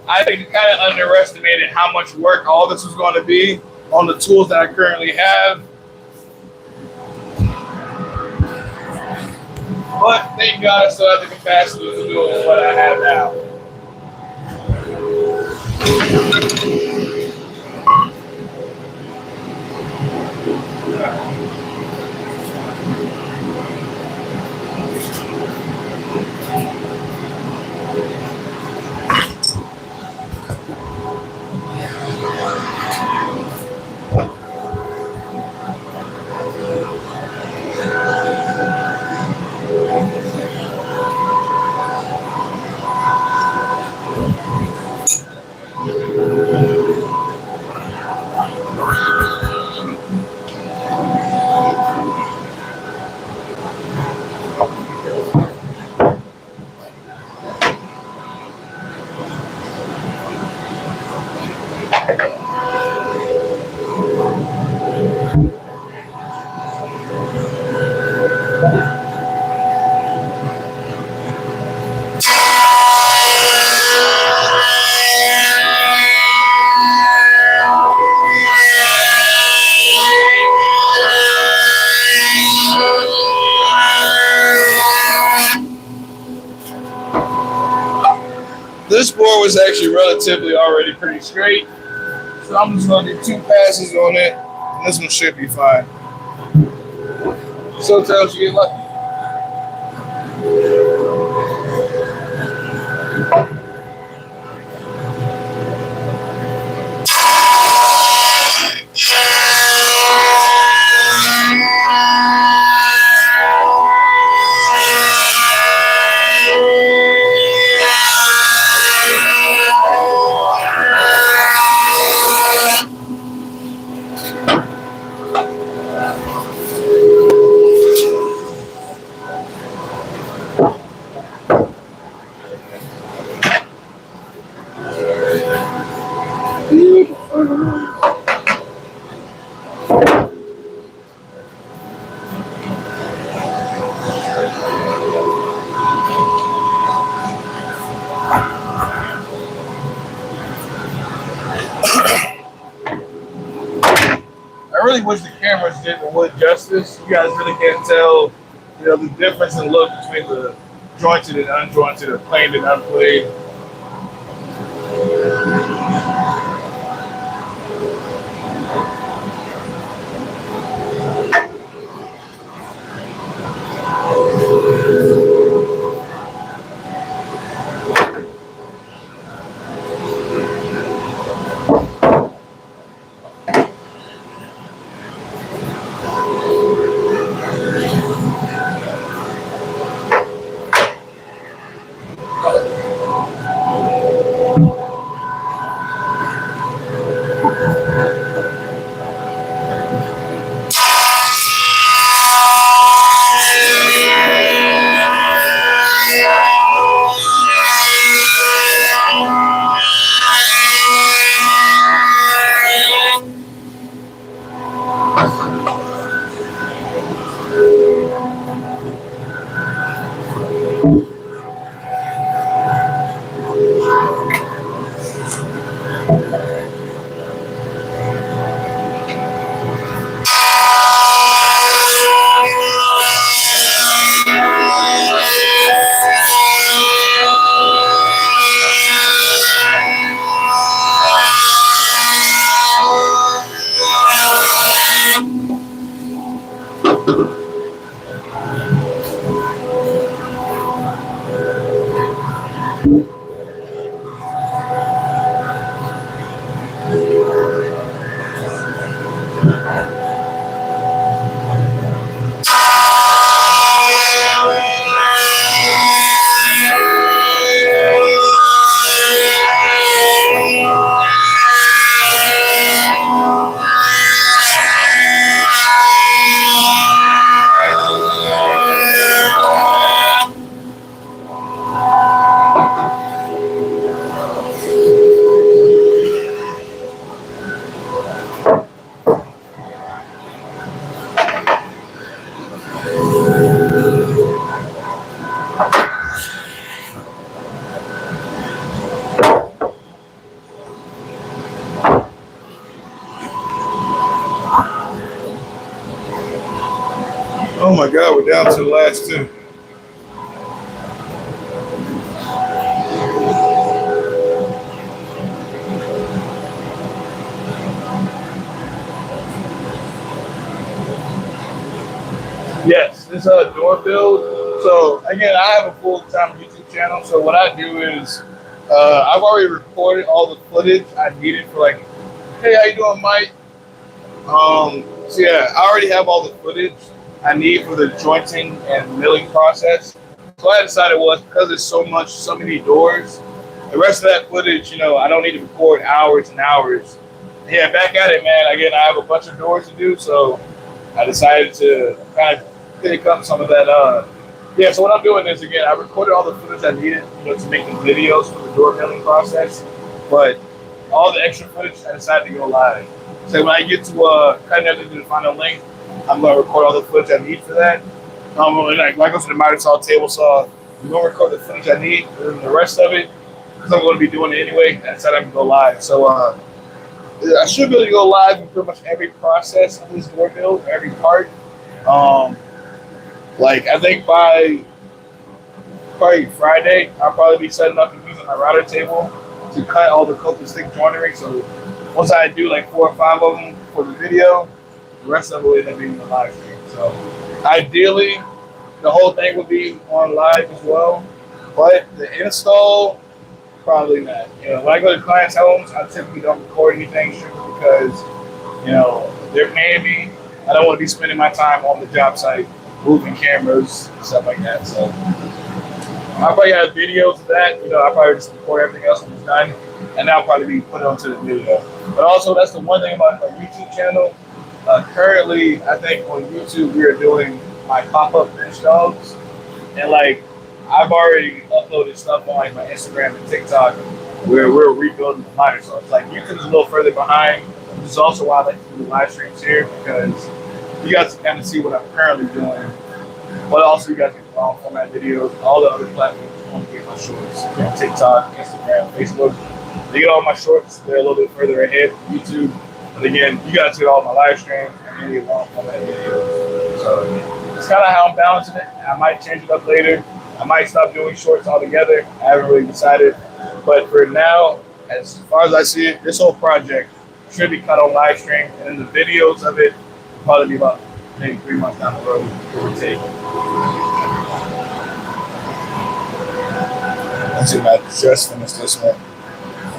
I think I kind of underestimated how much work all this was going to be on the tools that I currently have. But thank God I still have the capacity to do what I have now. this board was actually relatively already pretty straight. So I'm just gonna do 2 passes on it. And this one should be fine. Sometimes you get lucky. I really wish the cameras did the wood justice. You guys really can't tell, the difference in look between the jointed and unjointed, or planed and unplaned. Oh my God, we're down to the last 2. Yes, this door build. So again, I have a full-time YouTube channel. So what I do is, I've already recorded all the footage I needed for, like, hey, how you doing, Mike? So yeah, I already have all the footage I need for the jointing and milling process. So what I decided was, because there's so many doors, the rest of that footage, I don't need to record hours and hours. Yeah, back at it, man. Again, I have a bunch of doors to do, so I decided to kind of pick up some of that. Yeah, so what I'm doing is, again, I recorded all the footage I needed, to make the videos for the door milling process, but all the extra footage, I decided to go live. So when I get to cutting everything to the final length, I'm going to record all the footage I need for that. When I go to the miter saw, table saw, I'm going to record the footage I need, and then the rest of it, because I'm going to be doing it anyway, I decided I can go live. So I should be able to go live in pretty much every process of this door build, every part. I think by probably Friday, I'll probably be setting up and using my router table to cut all the cope and stick joinery. So once I do like 4 or 5 of them for the video, the rest of it will end up being the live stream. So ideally, the whole thing would be on live as well. But the install, probably not. You know, when I go to clients' homes, I typically don't record anything strictly because, you know, there may be. I don't want to be spending my time on the job site moving cameras and stuff like that. So I'll probably have videos of that. You know, I'll probably just record everything else when it's done, and that'll probably be put onto the video. But also, that's the one thing about my YouTube channel. Currently, I think on YouTube we are doing my pop-up bench dogs, and like I've already uploaded stuff on like my Instagram and TikTok where we're rebuilding the monitor. So it's like YouTube's a little further behind. This is also why I like to do live streams here because you guys can kind of see what I'm currently doing. But also you guys get long format videos, all the other platforms you want to get my shorts. You know, TikTok, Instagram, Facebook. They get all my shorts, they're a little bit further ahead from YouTube. But again, you guys get all my live streams and any long format videos. So it's kind of how I'm balancing it. I might change it up later. I might stop doing shorts altogether. I haven't really decided. But for now, as far as I see it, this whole project should be cut on live stream. And then the videos of it will probably be about maybe 3 months down the road, give or take. Let's see if I just finished this one.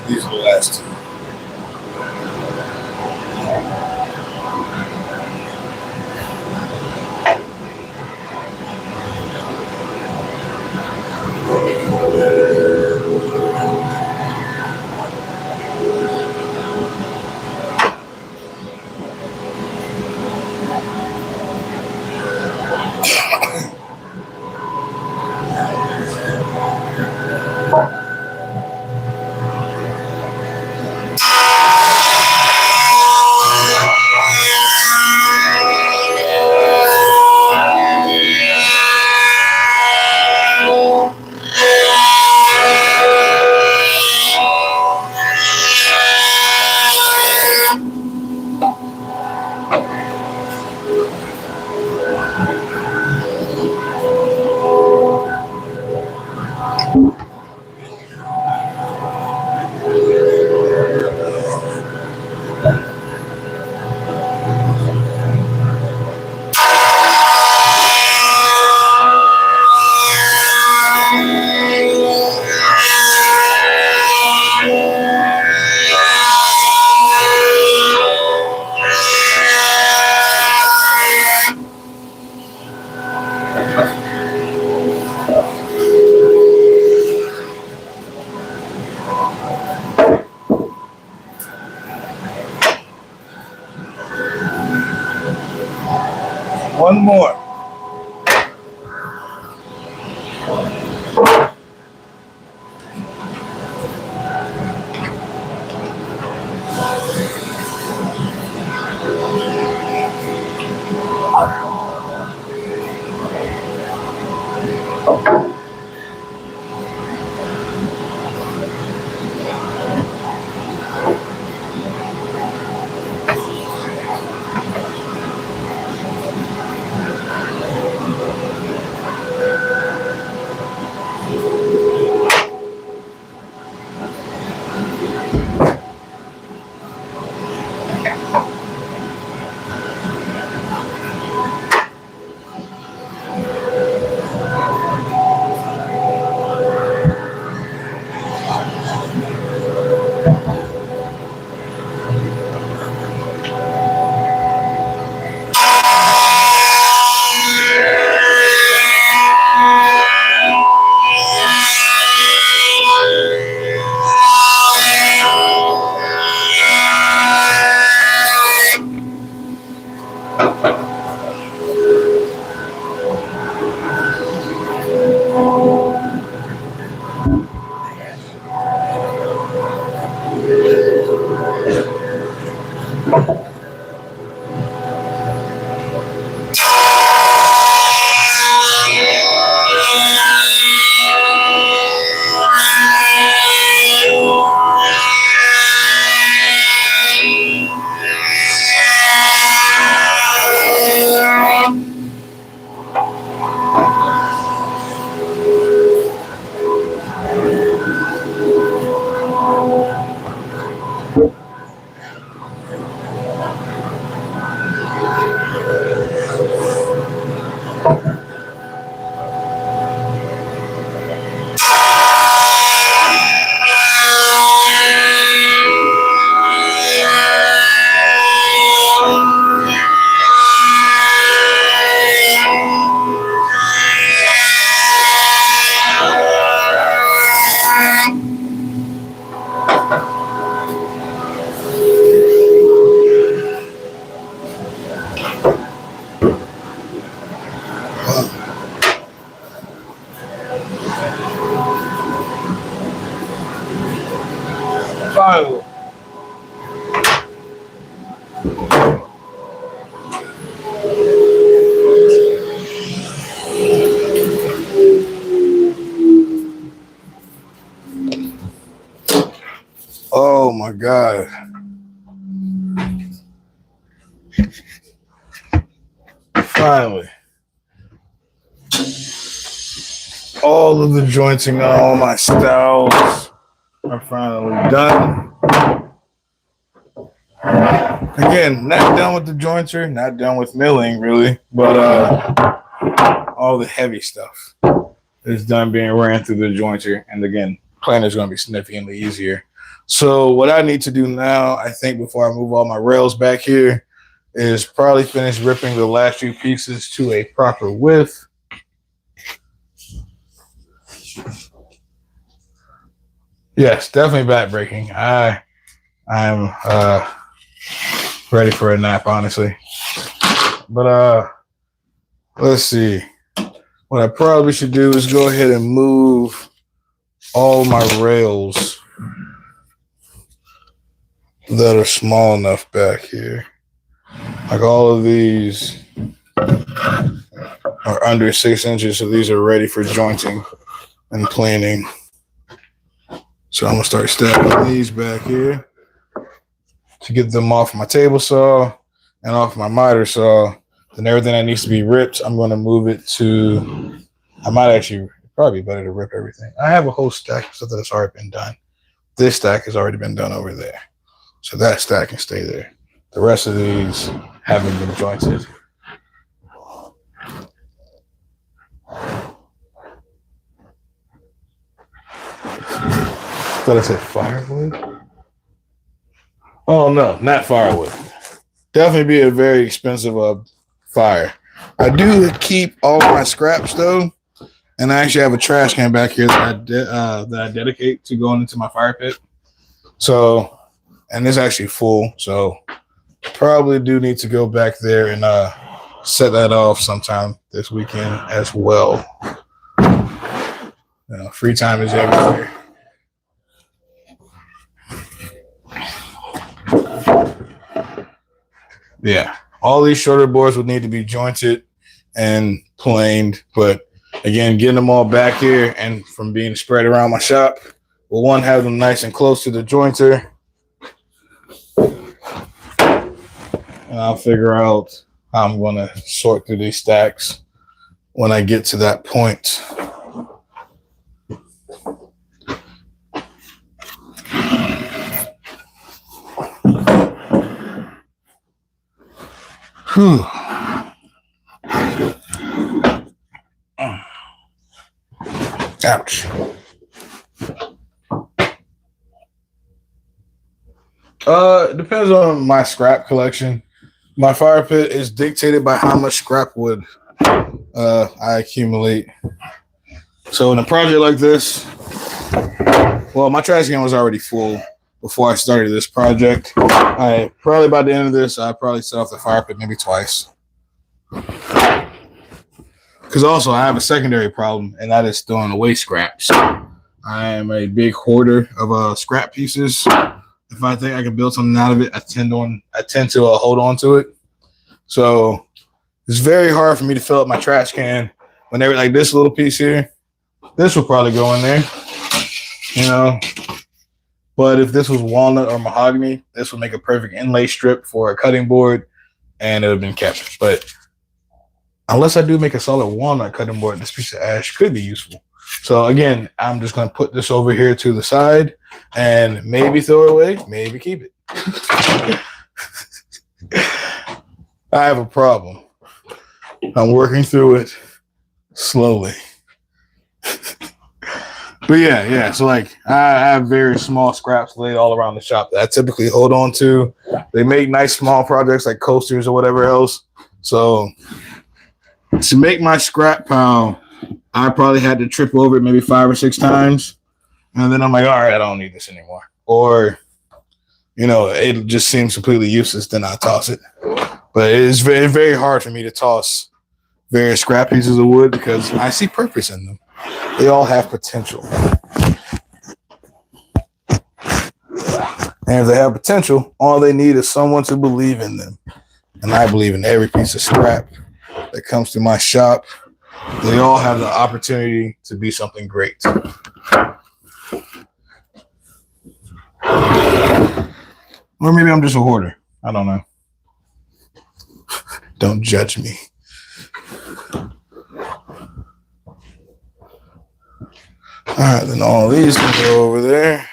These are the last two. One more. Finally. Oh my God. Finally. All of the jointing on all my styles are finally done. Again, not done with the jointer, not done with milling really, but all the heavy stuff is done being ran through the jointer. And again, planer is going to be significantly easier. So what I need to do now, I think before I move all my rails back here, is probably finish ripping the last few pieces to a proper width. Yes, definitely back breaking. I'm ready for a nap, honestly. But let's see. What I probably should do is go ahead and move all my rails that are small enough back here. Like all of these are under 6 inches, so these are ready for jointing and planing. So I'm gonna start stacking these back here to get them off my table saw and off my miter saw. Then everything that needs to be ripped, I'm gonna move it to, I might actually, probably better to rip everything. I have a whole stack of stuff that's already been done. This stack has already been done over there. So that stack can stay there. The rest of these haven't been jointed. Thought I said firewood? Oh no, not firewood. Definitely be a very expensive fire. I do keep all my scraps though, and I actually have a trash can back here that I dedicate to going into my fire pit. So, and it's actually full, so probably do need to go back there and set that off sometime this weekend as well. You know, free time is everywhere. Yeah, all these shorter boards would need to be jointed and planed, but again, getting them all back here and from being spread around my shop, well, one, have them nice and close to the jointer, and I'll figure out how I'm going to sort through these stacks when I get to that point. Whew. Ouch. It depends on my scrap collection. My fire pit is dictated by how much scrap wood I accumulate. So in a project like this, well, my trash can was already full before I started this project. I probably by the end of this, I probably set off the fire pit maybe twice. Because also I have a secondary problem, and that is throwing away scraps. I am a big hoarder of scrap pieces. If I think I can build something out of it, I tend to hold on to it. So it's very hard for me to fill up my trash can whenever, like this little piece here. This will probably go in there, you know. But if this was walnut or mahogany, this would make a perfect inlay strip for a cutting board, and it would have been kept. But unless I do make a solid walnut cutting board, this piece of ash could be useful. So again, I'm just going to put this over here to the side and maybe throw it away, maybe keep it. I have a problem. I'm working through it slowly. But yeah. So like I have very small scraps laid all around the shop that I typically hold on to. They make nice small projects like coasters or whatever else. So to make my scrap pile, I probably had to trip over it maybe 5 or 6 times. And then I'm like, all right, I don't need this anymore. Or, you know, it just seems completely useless. Then I toss it. But it is very, very hard for me to toss various scrap pieces of wood because I see purpose in them. They all have potential. And if they have potential, all they need is someone to believe in them. And I believe in every piece of scrap that comes to my shop. They all have the opportunity to be something great. Or maybe I'm just a hoarder. I don't know. Don't judge me. All right, then all these can go over there.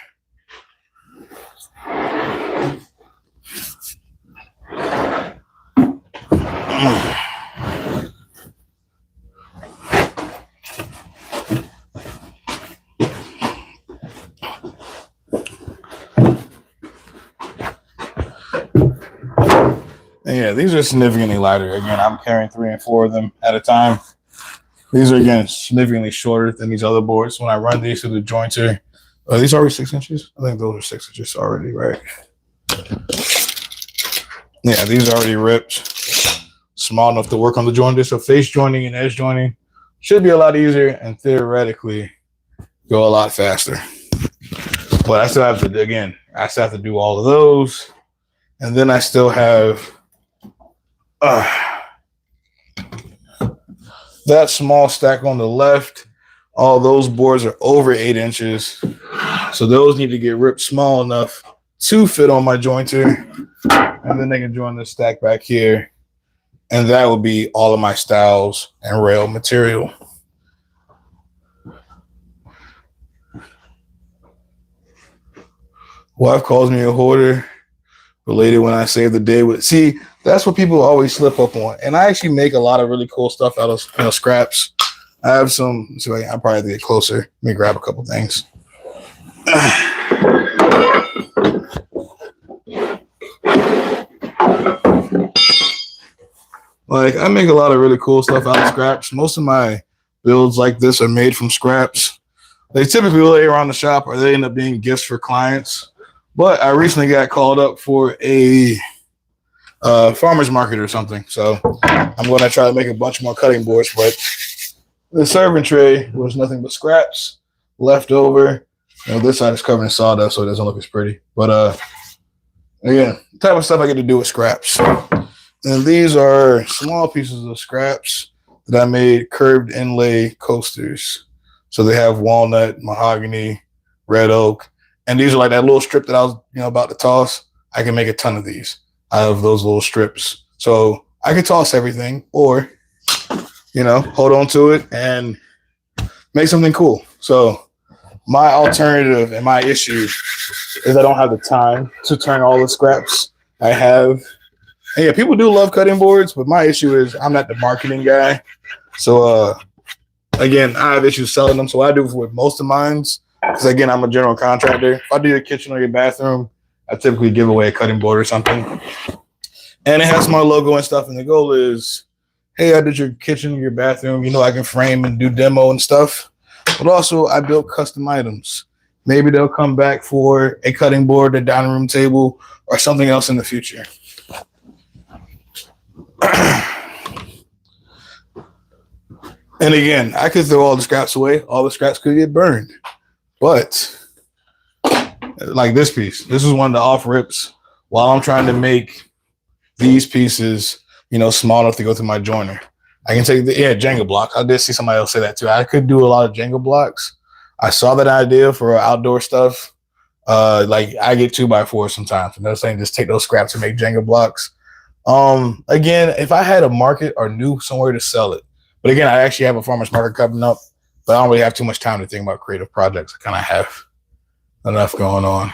And yeah, these are significantly lighter. Again, I'm carrying 3 and 4 of them at a time. These are, again, significantly shorter than these other boards. When I run these through the jointer, are these already 6 inches? I think those are 6 inches already, right? Yeah, these are already ripped. Small enough to work on the jointer. So face joining and edge joining should be a lot easier and theoretically go a lot faster. But I still have to, again, I still have to do all of those. And then I still have that small stack on the left. All those boards are over 8 inches. So those need to get ripped small enough to fit on my jointer. And then they can join the stack back here. And that will be all of my stiles and rail material. Wife calls me a hoarder. Related when I save the day with, see, that's what people always slip up on. And I actually make a lot of really cool stuff out of scraps. I have some, so I'll probably have to get closer. Let me grab a couple things. Like, I make a lot of really cool stuff out of scraps. Most of my builds like this are made from scraps. They typically lay around the shop or they end up being gifts for clients. But I recently got called up for a farmer's market or something. So I'm going to try to make a bunch more cutting boards. But the serving tray was nothing but scraps left over. You know, this side is covered in sawdust, so it doesn't look as pretty. But again, the type of stuff I get to do with scraps. And these are small pieces of scraps that I made curved inlay coasters. So they have walnut, mahogany, red oak. And these are like that little strip that I was, about to toss. I can make a ton of these out of those little strips. So I can toss everything or, hold on to it and make something cool. So my alternative and my issue is I don't have the time to turn all the scraps I have. And yeah, people do love cutting boards, but my issue is I'm not the marketing guy. So, again, I have issues selling them. So what I do with most of mine's, because again, I'm a general contractor. If I do your kitchen or your bathroom, I typically give away a cutting board or something. And it has my logo and stuff. And the goal is, hey, I did your kitchen, your bathroom. I can frame and do demo and stuff. But also, I built custom items. Maybe they'll come back for a cutting board, a dining room table, or something else in the future. And again, I could throw all the scraps away. All the scraps could get burned. But like this piece, this is one of the off rips while I'm trying to make these pieces, small enough to go through my joiner. I can take Jenga blocks. I did see somebody else say that too. I could do a lot of Jenga blocks. I saw that idea for outdoor stuff. Like I get 2x4 sometimes. And they're saying just take those scraps and make Jenga blocks. Again, if I had a market or knew somewhere to sell it, but again, I actually have a farmer's market coming up. But I don't really have too much time to think about creative projects. I kind of have enough going on.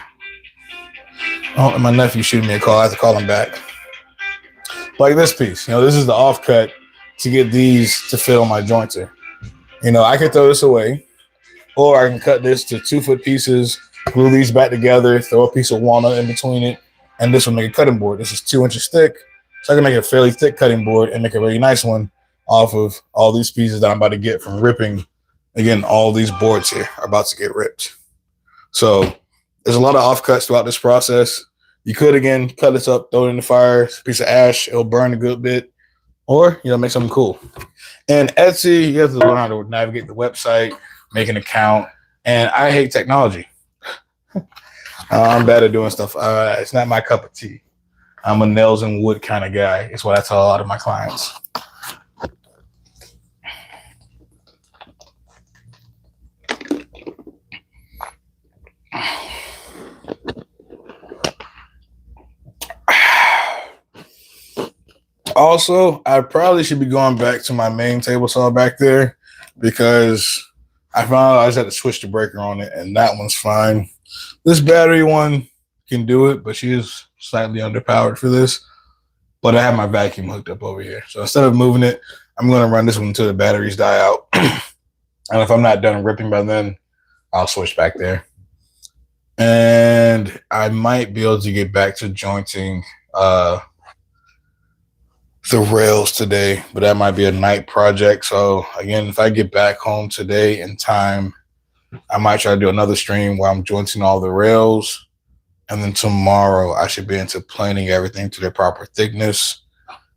Oh, and my nephew shooting me a call. I have to call him back. Like this piece. This is the offcut to get these to fit on my jointer. I could throw this away. Or I can cut this to 2-foot pieces, glue these back together, throw a piece of walnut in between it, and this will make a cutting board. This is 2 inches thick. So I can make a fairly thick cutting board and make a really nice one off of all these pieces that I'm about to get from ripping. Again, all these boards here are about to get ripped. So there's a lot of offcuts throughout this process. You could, again, cut this up, throw it in the fire, piece of ash, it'll burn a good bit, or, make something cool. And Etsy, you have to learn how to navigate the website, make an account, and I hate technology. I'm bad at doing stuff. It's not my cup of tea. I'm a nails and wood kind of guy. It's what I tell a lot of my clients. Also, I probably should be going back to my main table saw back there because I found out I just had to switch the breaker on it, and that one's fine. This battery one can do it, but she is slightly underpowered for this. But I have my vacuum hooked up over here. So instead of moving it, I'm going to run this one until the batteries die out. And if I'm not done ripping by then, I'll switch back there. And I might be able to get back to jointing the rails today, but that might be a night project. So again, if I get back home today in time, I might try to do another stream where I'm jointing all the rails. And then tomorrow I should be into planing everything to their proper thickness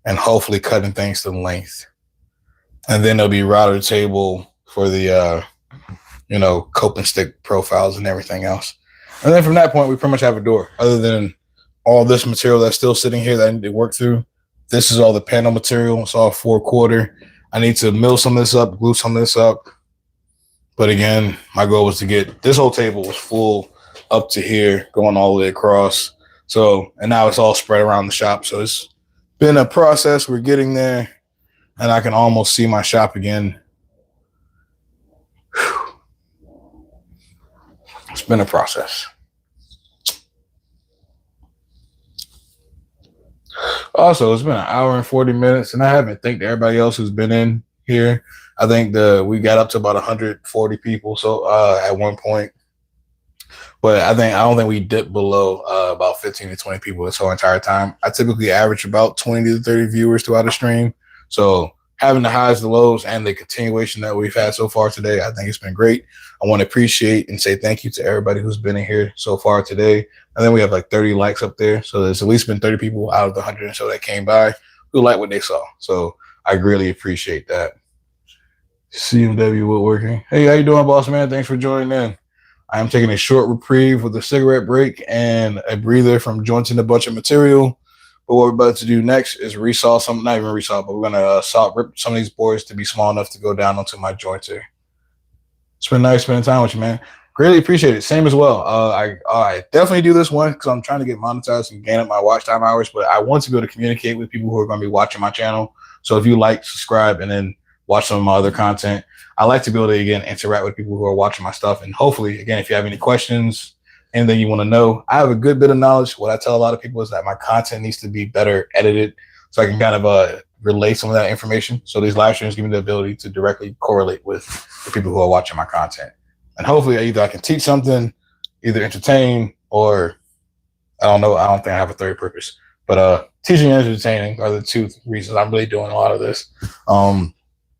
and hopefully cutting things to length. And then there'll be router table for the, cope and stick profiles and everything else. And then from that point, we pretty much have a door. Other than all this material that's still sitting here that I need to work through, this is all the panel material. It's all 4/4. I need to mill some of this up, glue some of this up. But again, my goal was to get this whole table was full up to here, going all the way across. So, and now it's all spread around the shop. So it's been a process. We're getting there, and I can almost see my shop again. Whew. It's been a process. Also, it's been an hour and 40 minutes, and I haven't thanked everybody else who's been in here. I think we got up to about 140 people at one point. But I don't think we dipped below about 15 to 20 people this whole entire time. I typically average about 20 to 30 viewers throughout a stream. So having the highs, the lows, and the continuation that we've had so far today, I think it's been great. I want to appreciate and say thank you to everybody who's been in here so far today. And then we have like 30 likes up there. So there's at least been 30 people out of the 100 or so that came by who liked what they saw. So I really appreciate that. CMW Woodworking. Hey, how you doing, boss man? Thanks for joining in. I am taking a short reprieve with a cigarette break and a breather from jointing a bunch of material. But what we're about to do next is resaw some, not even resaw, but we're going to rip some of these boards to be small enough to go down onto my jointer. It's been nice spending time with you, man. Greatly appreciate it. Same as well. I definitely do this one because I'm trying to get monetized and gain up my watch time hours, but I want to be able to communicate with people who are going to be watching my channel. So if you like, subscribe, and then watch some of my other content, I like to be able to, again, interact with people who are watching my stuff. And hopefully, again, if you have any questions, anything you want to know, I have a good bit of knowledge. What I tell a lot of people is that my content needs to be better edited so I can kind of relay some of that information. So these live streams give me the ability to directly correlate with the people who are watching my content. And hopefully either I can teach something, either entertain, or I don't know. I don't think I have a third purpose. But teaching and entertaining are the two reasons I'm really doing a lot of this.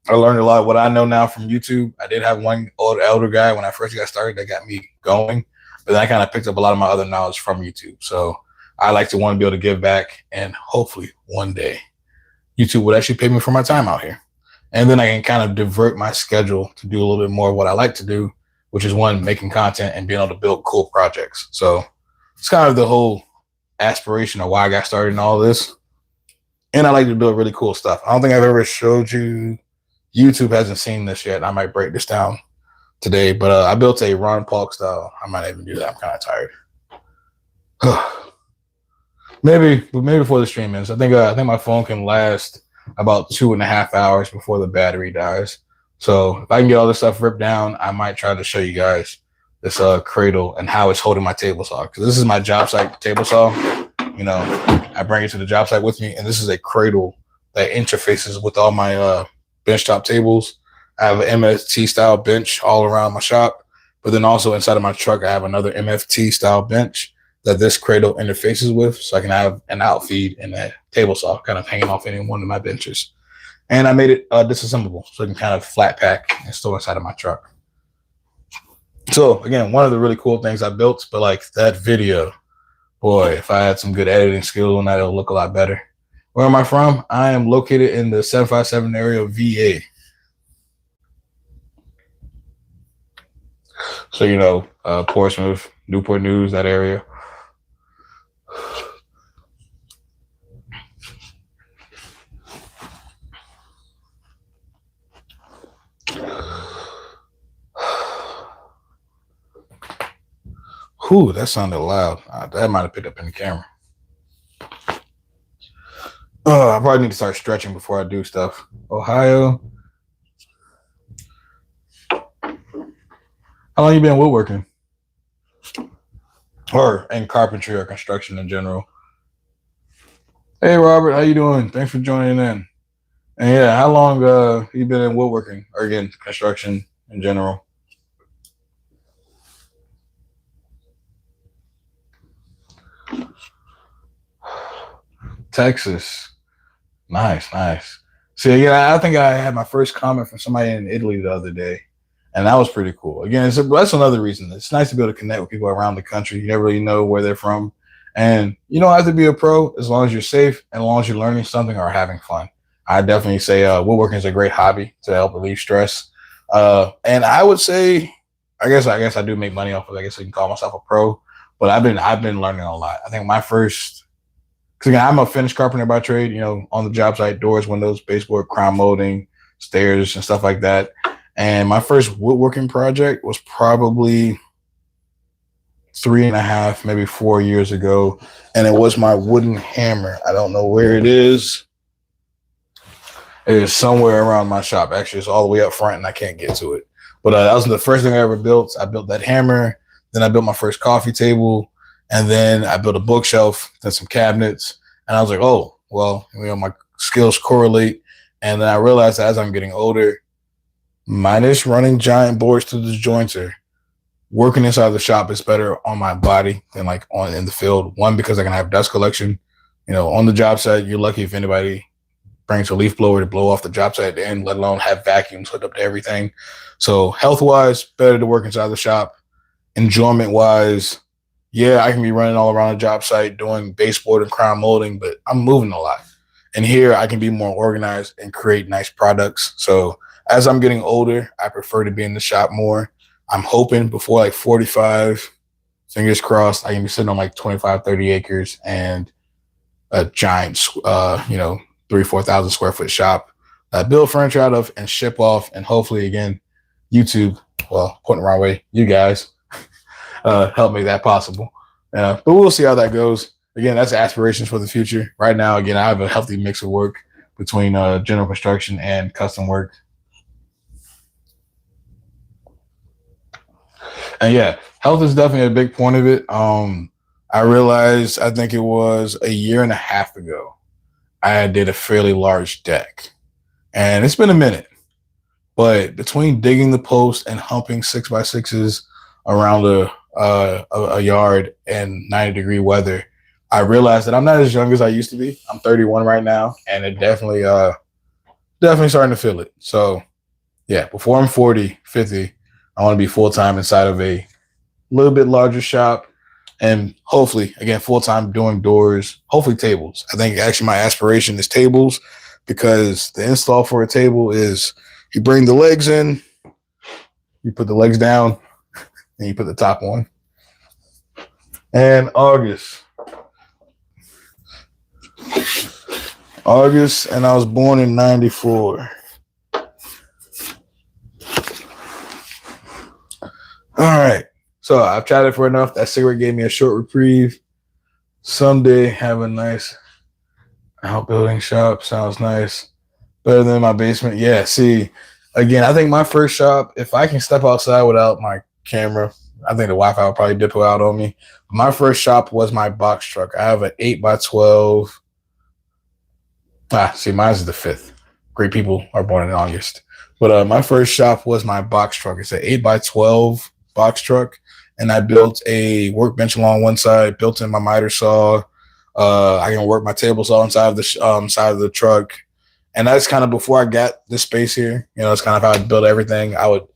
I learned a lot of what I know now from YouTube. I did have one elder guy when I first got started that got me going, but then I kind of picked up a lot of my other knowledge from YouTube. So I like to want to be able to give back, and hopefully one day YouTube would actually pay me for my time out here. And then I can kind of divert my schedule to do a little bit more of what I like to do, which is one, making content and being able to build cool projects. So it's kind of the whole aspiration of why I got started in all this. And I like to build really cool stuff. I don't think I've ever showed you. YouTube hasn't seen this yet. I might break this down today, but I built a Ron Paul style. I might even do that. I'm kind of tired. maybe before the stream ends. I think my phone can last about 2.5 hours before the battery dies. So if I can get all this stuff ripped down, I might try to show you guys this cradle and how it's holding my table saw. Because this is my job site table saw. I bring it to the job site with me, and this is a cradle that interfaces with all my benchtop tables. I have an MFT style bench all around my shop, but then also inside of my truck, I have another MFT style bench that this cradle interfaces with, so I can have an outfeed and a table saw kind of hanging off any one of my benches. And I made it disassemblable, so I can kind of flat pack and store inside of my truck. So again, one of the really cool things I built, but like that video, boy, if I had some good editing skills on that, it'll look a lot better. Where am I from? I am located in the 757 area of VA. So, you know, Portsmouth, Newport News, that area. Whew, that sounded loud. That might have picked up in the camera. I probably need to start stretching before I do stuff. Ohio. How long you been woodworking? Or in carpentry or construction in general? Hey, Robert, how you doing? Thanks for joining in. And yeah, how long you been in woodworking or again construction in general? Texas. Nice, nice. See, again, I think I had my first comment from somebody in Italy the other day, and that was pretty cool. Again, that's another reason. It's nice to be able to connect with people around the country. You never really know where they're from. And you don't have to be a pro as long as you're safe and as long as you're learning something or having fun. I definitely say woodworking is a great hobby to help relieve stress. And I would say, I guess I do make money off of it. I guess I can call myself a pro, but I've been learning a lot. I think my first, because again, I'm a finished carpenter by trade, you know, on the job site, doors, windows, baseboard, crown molding, stairs, and stuff like that. And my first woodworking project was probably 3.5, maybe 4 years ago. And it was my wooden hammer. I don't know where it is. It is somewhere around my shop. Actually, it's all the way up front and I can't get to it. But that was the first thing I ever built. I built that hammer. Then I built my first coffee table. And then I built a bookshelf, then some cabinets. And I was like, oh, well, you know, my skills correlate. And then I realized that as I'm getting older, minus running giant boards to the jointer, working inside the shop is better on my body than like on in the field. One, because I can have dust collection. You know, on the job site, you're lucky if anybody brings a leaf blower to blow off the job site at the end, let alone have vacuums hooked up to everything. So health-wise, better to work inside the shop. Enjoyment-wise, yeah, I can be running all around the job site doing baseboard and crown molding, but I'm moving a lot. And here I can be more organized and create nice products. So as I'm getting older, I prefer to be in the shop more. I'm hoping before like 45, fingers crossed, I can be sitting on like 25, 30 acres and a giant, 3,000-4,000 square foot shop that I build furniture out of and ship off. And hopefully, again, YouTube, well, pointing the wrong way, you guys help make that possible. But we'll see how that goes. Again, that's aspirations for the future. Right now, again, I have a healthy mix of work between general construction and custom work. And yeah, health is definitely a big point of it. I realized, I think it was 1.5 years ago, I did a fairly large deck. And it's been a minute. But between digging the post and humping 6x6s around a yard in 90-degree weather, I realized that I'm not as young as I used to be. I'm 31 right now, and it definitely starting to feel it. So yeah, before I'm 40, 50, I want to be full-time inside of a little bit larger shop, and hopefully, again, full-time doing doors, hopefully tables. I think actually my aspiration is tables, because the install for a table is you bring the legs in, you put the legs down, and you put the top on. And August, and I was born in 94. All right. So I've chatted for enough. That cigarette gave me a short reprieve. Someday have a nice outbuilding shop. Sounds nice. Better than my basement. Yeah, see, again, I think my first shop, if I can step outside without my camera, I think the Wi-Fi will probably dip out on me. My first shop was my box truck. I have an 8x12. See, mine's the 5th. Great people are born in August. But my first shop was my box truck. It's an 8x12 box truck. And I built a workbench along one side, built in my miter saw. I can work my table saw inside of the side of the truck. And that's kind of before I got this space here. You know, that's kind of how I built everything. I would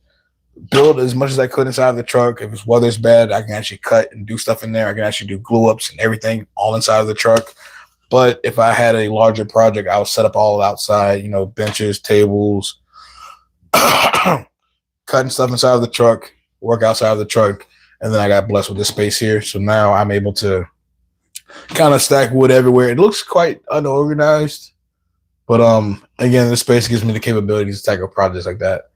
build as much as I could inside of the truck. If it's weather's bad, I can actually cut and do stuff in there. I can actually do glue ups and everything all inside of the truck. But if I had a larger project, I would set up all outside, benches, tables, cutting stuff inside of the truck, work outside of the truck. And then I got blessed with this space here. So now I'm able to kind of stack wood everywhere. It looks quite unorganized. But again, this space gives me the capabilities to tackle projects like that.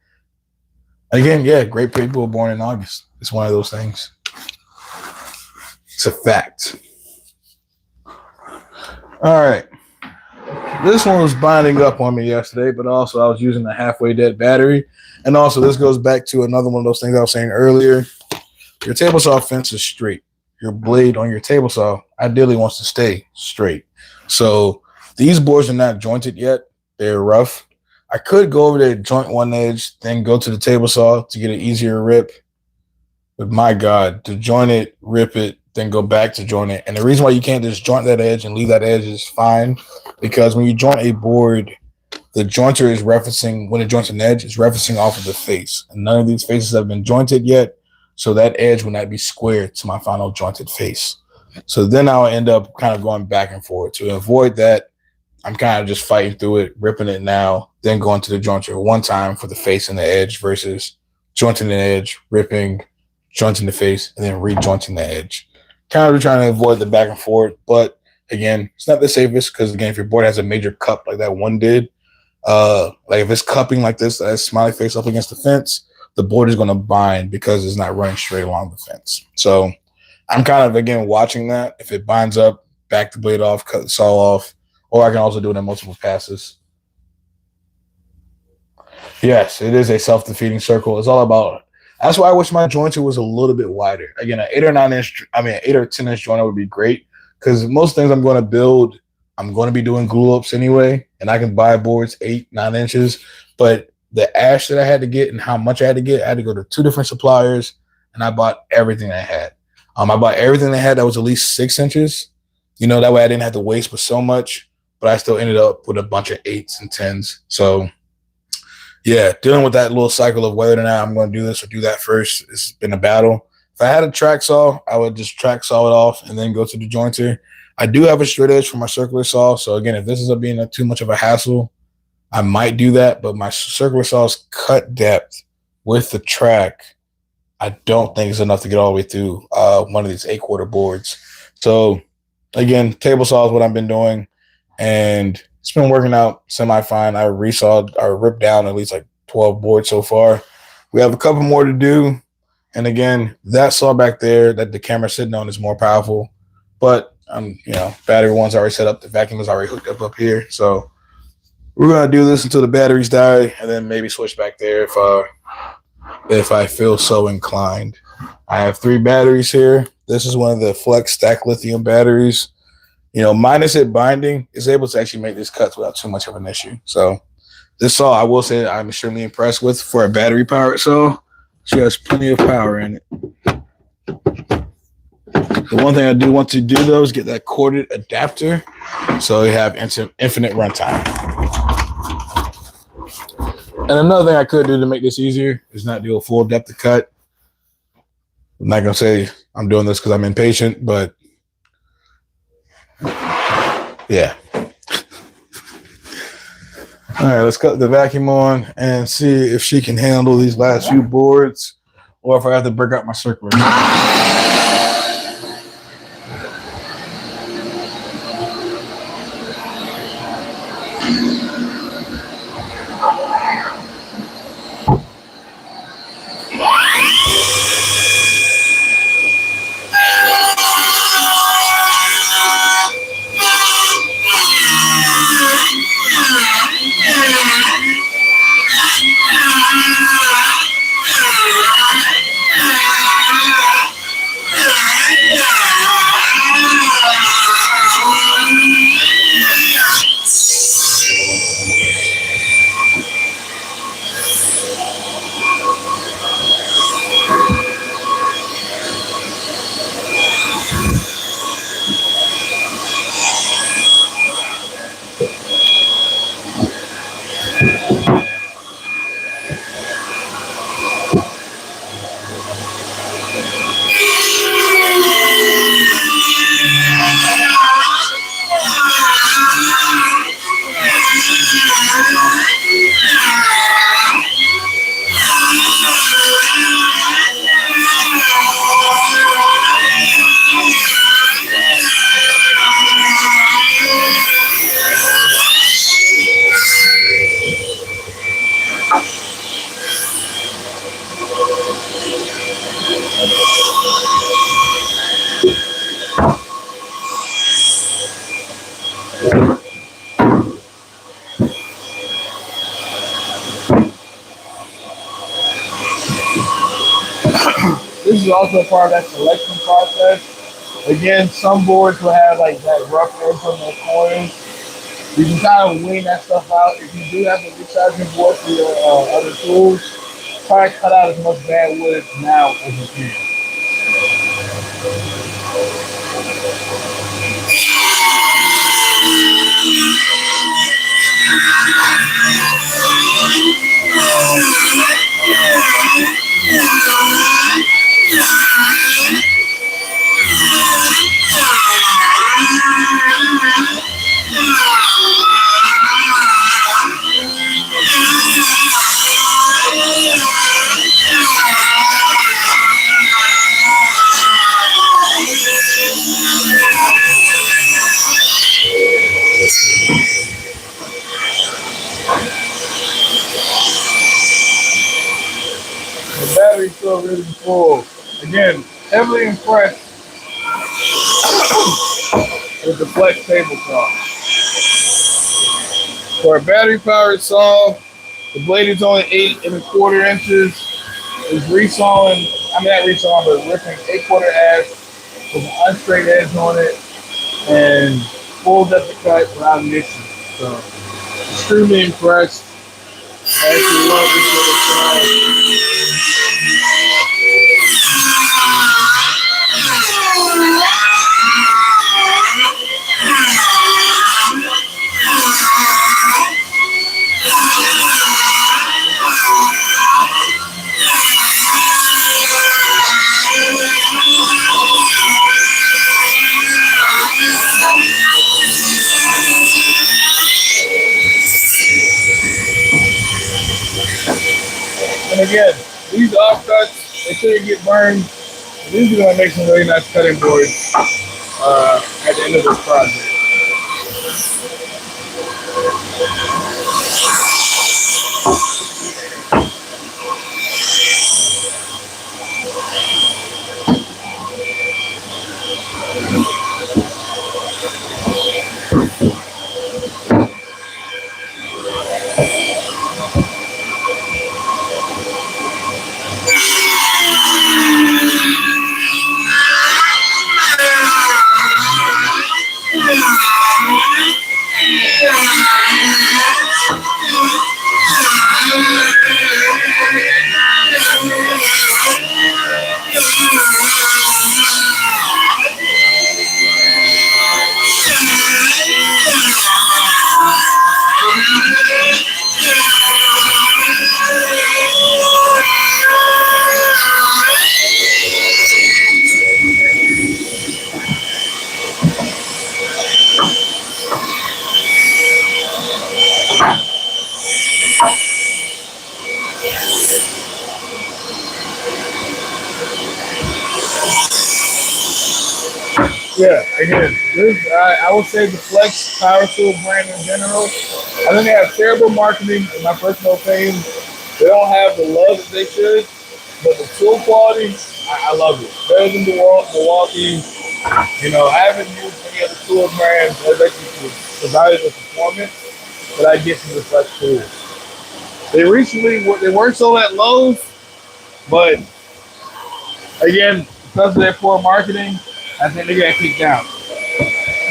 Again, yeah, great people were born in August. It's one of those things. It's a fact. All right. This one was binding up on me yesterday, but also I was using a halfway dead battery. And also this goes back to another one of those things I was saying earlier. Your table saw fence is straight. Your blade on your table saw ideally wants to stay straight. So these boards are not jointed yet. They're rough. I could go over there, joint one edge, then go to the table saw to get an easier rip. But my God, to joint it, rip it, then go back to joint it. And the reason why you can't just joint that edge and leave that edge is fine, because when you joint a board, the jointer is referencing, when it joints an edge, it's referencing off of the face. And none of these faces have been jointed yet, so that edge will not be squared to my final jointed face. So then I'll end up kind of going back and forth. To avoid that, I'm kind of just fighting through it, ripping it now, then going to the jointer one time for the face and the edge versus jointing the edge, ripping, jointing the face, and then rejointing the edge. Kind of trying to avoid the back and forth, but again, it's not the safest because, again, if your board has a major cup like that one did, like if it's cupping like this, that smiley face up against the fence, the board is going to bind because it's not running straight along the fence. So I'm kind of, again, watching that. If it binds up, back the blade off, cut the saw off, or I can also do it in multiple passes. Yes, it is a self-defeating circle. It's all about. That's why I wish my jointer was a little bit wider. Again, an 8 or 10 inch jointer would be great, because most things I'm going to build, I'm going to be doing glue ups anyway, and I can buy boards 8, 9 inches. But the ash that I had to get and how much I had to go to 2 different suppliers, and I bought everything I had. I bought everything I had that was at least 6 inches. That way I didn't have to waste with so much, but I still ended up with a bunch of 8s and 10s. So yeah, dealing with that little cycle of whether or not I'm going to do this or do that first, it's been a battle. If I had a track saw, I would just track saw it off and then go to the jointer. I do have a straight edge for my circular saw. So again, if this ends up being too much of a hassle, I might do that. But my circular saw's cut depth with the track, I don't think it's enough to get all the way through one of these 8-quarter boards. So again, table saw is what I've been doing, and it's been working out semi-fine. I ripped down at least like 12 boards so far. We have a couple more to do. And again, that saw back there that the camera's sitting on is more powerful. But battery one's already set up. The vacuum is already hooked up here. So we're gonna do this until the batteries die, and then maybe switch back there if I feel so inclined. I have 3 batteries here. This is one of the Flex Stack Lithium batteries. Minus it binding, is able to actually make these cuts without too much of an issue. So this saw, I will say, I'm extremely impressed with for a battery powered saw. She has plenty of power in it. The one thing I do want to do, though, is get that corded adapter so you have infinite runtime. And another thing I could do to make this easier is not do a full depth of cut. I'm not going to say I'm doing this because I'm impatient, but yeah. All right, let's cut the vacuum on and see if she can handle these last few boards, or if I have to break out my circular. this is also part of that selection process. Again, some boards will have like that rough edge on their corners. You can kind of wean that stuff out. If you do have a resizing board for your other tools, try to cut out as much bad wood now as you can. The battery's still really full. Again, heavily impressed with the flex tabletop. For a battery powered saw, the blade is only 8 1/4 inches. It's resawing, I mean not resawing, but ripping 8/4 ash with an unstraight edge on it and full depth of cut without an issue. So extremely impressed. I actually love this little saw. And again, these offcuts, they shouldn't get burned. These are going to make some really nice cutting boards at the end of this project. Yeah, again, this I would say the Flex Power Tool brand in general. I think they have terrible marketing, in my personal opinion. They don't have the love that they should, but the tool quality, I love it. Better than Milwaukee. You know, I haven't used any other tool brands that actually provided the performance that I get from the Flex tools. They weren't sold at Lowe's, but again, because of their poor marketing, I think they got kicked out.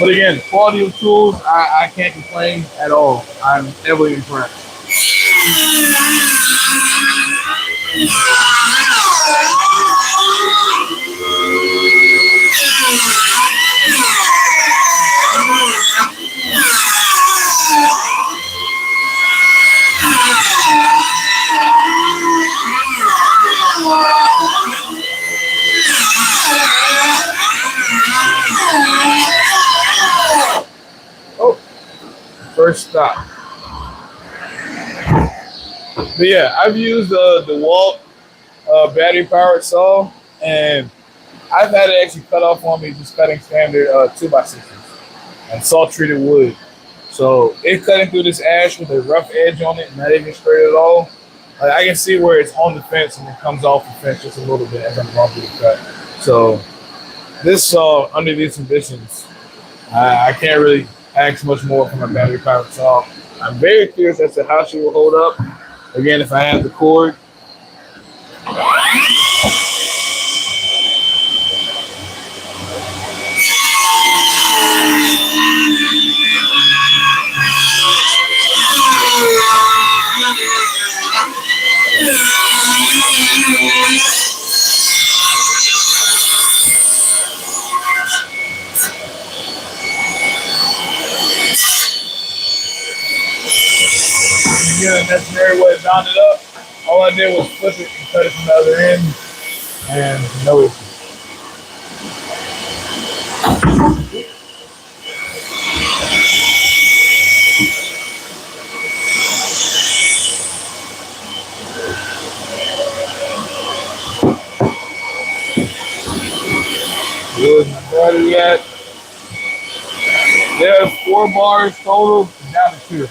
But again, quality of tools, I can't complain at all. I'm heavily impressed. Oh, first stop. But yeah, I've used the DeWalt battery powered saw, and I've had it actually cut off on me just cutting standard 2x6s and salt treated wood. So it's cutting through this ash with a rough edge on it, not even straight at all. Like, I can see where it's on the fence and it comes off the fence just a little bit as I'm going through the cut. So this saw, under these conditions, I can't really ask much more from a battery powered saw. I'm very curious as to how she will hold up. Again, if I have the cord. get a necessary way to bound it up. All I did was flip it and cut it from the other end, and no issue. Good, battery yet. There's 4 bars total, down to 2.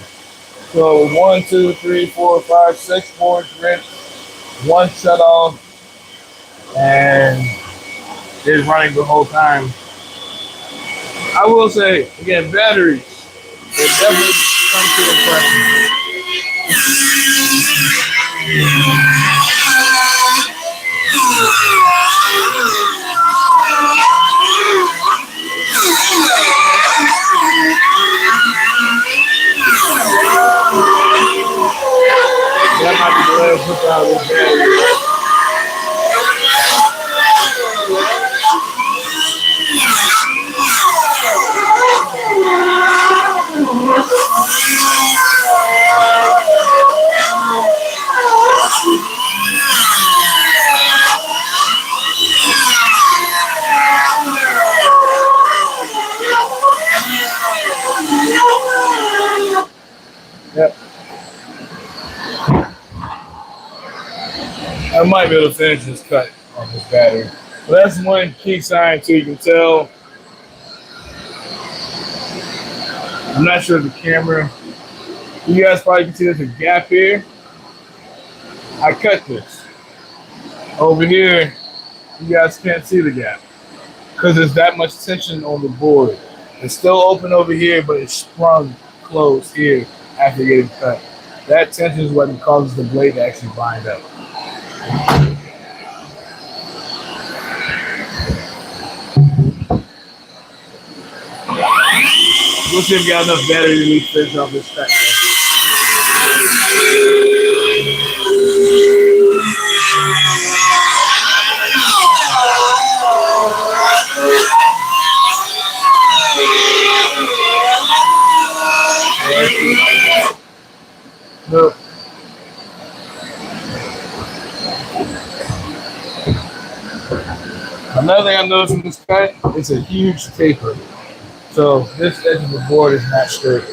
So 1, 2, 3, 4, 5, 6 boards ripped, 1 shut off, and it's running the whole time. I will say, again, batteries, they definitely come to impress me. That might be the last hook out of this battery. Yep. I might be able to finish this cut on this battery. But that's one key sign too. You can tell. I'm not sure if the camera. You guys probably can see there's a gap here. I cut this. Over here, you guys can't see the gap because there's that much tension on the board. It's still open over here, but it's sprung closed here after getting cut. That tension is what causes the blade to actually bind up. We'll see if we got enough battery to finish off this cut. Nope. Another thing I noticed in this cut, it's a huge taper. So this edge of the board is not straight.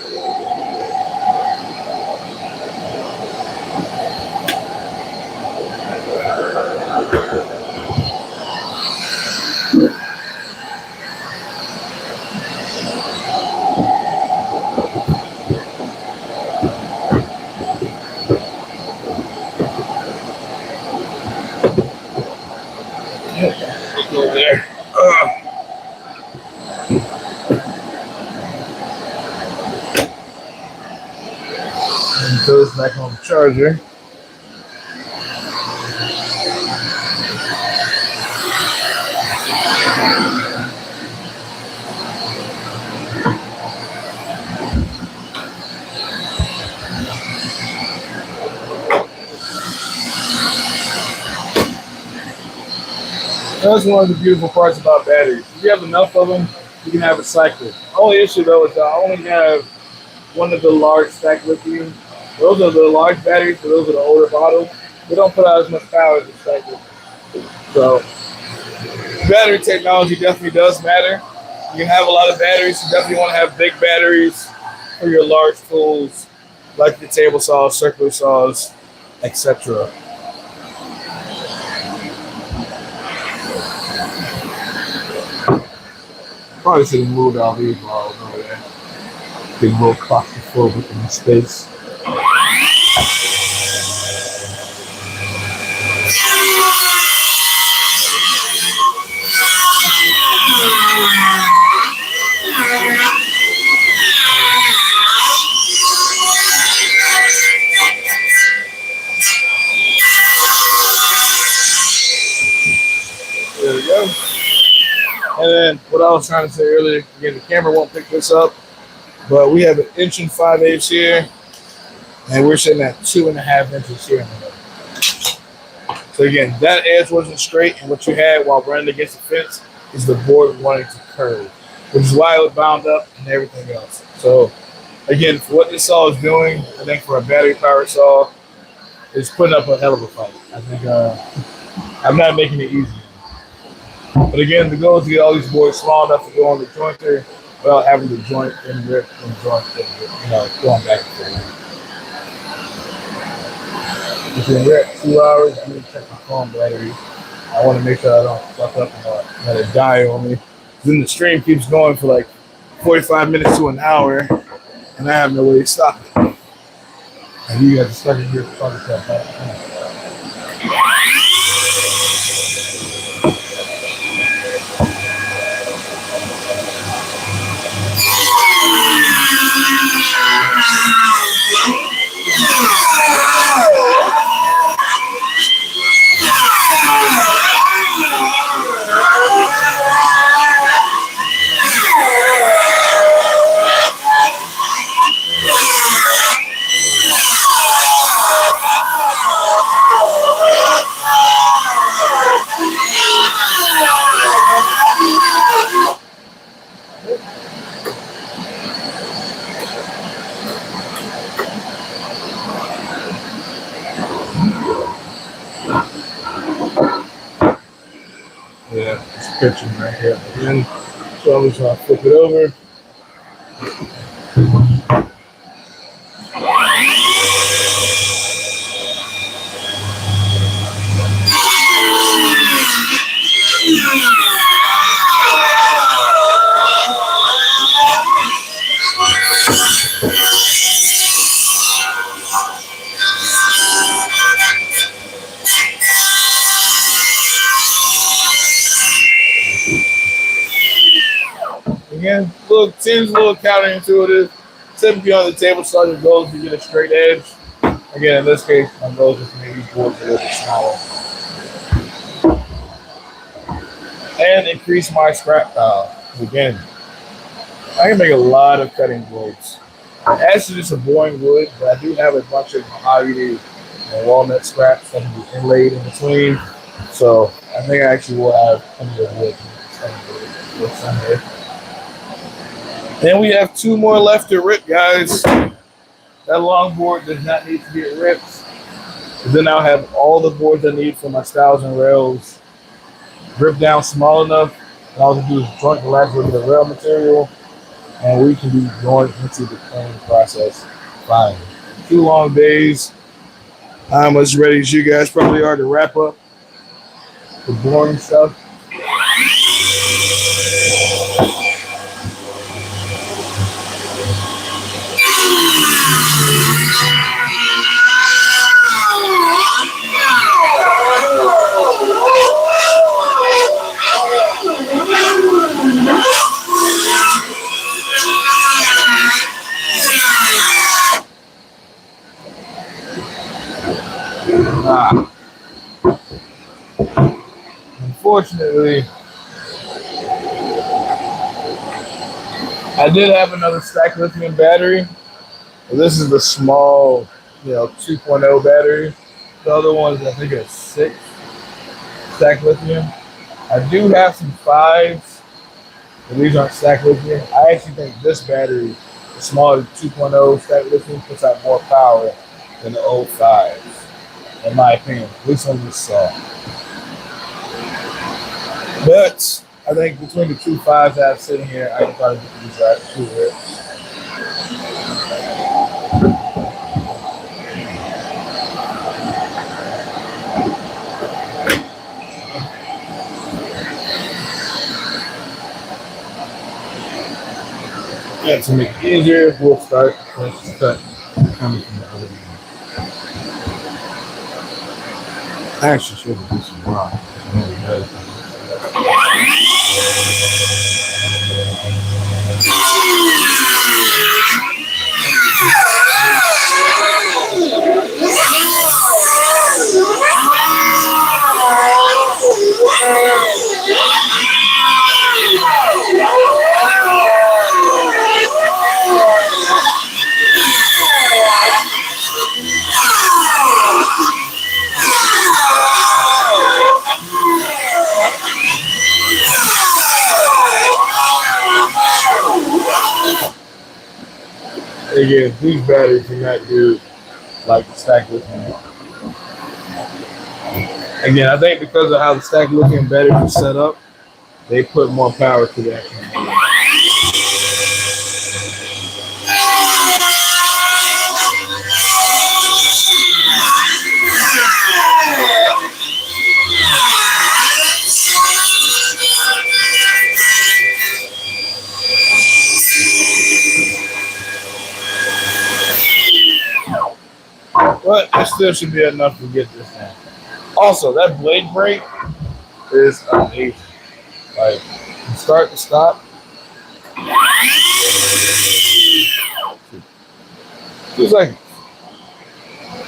Go there. And throw this back on the charger. That's one of the beautiful parts about batteries. If you have enough of them, you can have a cycle. Only issue though is I only have one of the large stack lithium. Those are the large batteries, but those are the older models. They don't put out as much power as the cycle. So battery technology definitely does matter. You can have a lot of batteries. You definitely want to have big batteries for your large tools, like the table saws, circular saws, etc. Probably should have moved all these balls over there. Big little claustrophobic in the space. There we go. And then what I was trying to say earlier, again, the camera won't pick this up, but we have an 1 5/8 here, and we're sitting at 2.5 inches here. So again, that edge wasn't straight, and what you had while running against the fence is the board wanting to curve, which is why it was bound up and everything else. So Again, for what this saw is doing, I think for a battery power saw, it's putting up a hell of a fight. I think I'm not making it easy. But again, the goal is to get all these boards small enough to go on the jointer without having to joint and rip and joint and rip, going back and forth. If we're at 2 hours, I'm going to check my phone battery. I want to make sure I don't fuck up and let it die on me. Then the stream keeps going for like 45 minutes to an hour, and I have no way to stop it. And you guys are stuck in here to talk about that. Yeah, it's pitching right here. Again, so I'm just going to flip it over. Again, seems a little counterintuitive. Typically on the table saw your goal is to get a straight edge. Again, in this case, my goal is just to make these boards a little bit smaller. And increase my scrap pile. Again, I can make a lot of cutting boards. Actually, just a boring wood, but I do have a bunch of mahogany and walnut scraps that can be inlaid in between. So I think I actually will have plenty of wood for Sunday. Then we have 2 more left to rip, guys. That long board does not need to get ripped. Then I'll have all the boards I need for my stiles and rails ripped down small enough. And all I have to do is joint the last little bit of rail material, and we can be going into the cleaning process fine. 2 long days. I'm as ready as you guys probably are to wrap up the boring stuff. Unfortunately, I did have another stack lithium battery. This is the small, 2.0 battery. The other ones, I think, are 6 stack lithium. I do have some 5s, but these aren't stack lithium. I actually think this battery, the smaller 2.0 stack lithium, puts out more power than the old 5s, in my opinion, at least on this saw. But I think between the 2 5s I have sitting here, I can probably get these right 2 rips. Yeah, to make it easier, we'll start. Let's cut coming from the other one. I actually should have used some rock. again, these batteries do not do like the stack lithium. Again, I think because of how the stack lithium batteries are set up, they put more power to the actual motor. But it still should be enough to get this down. Also, that blade brake is amazing. Like, from start to stop. It's like,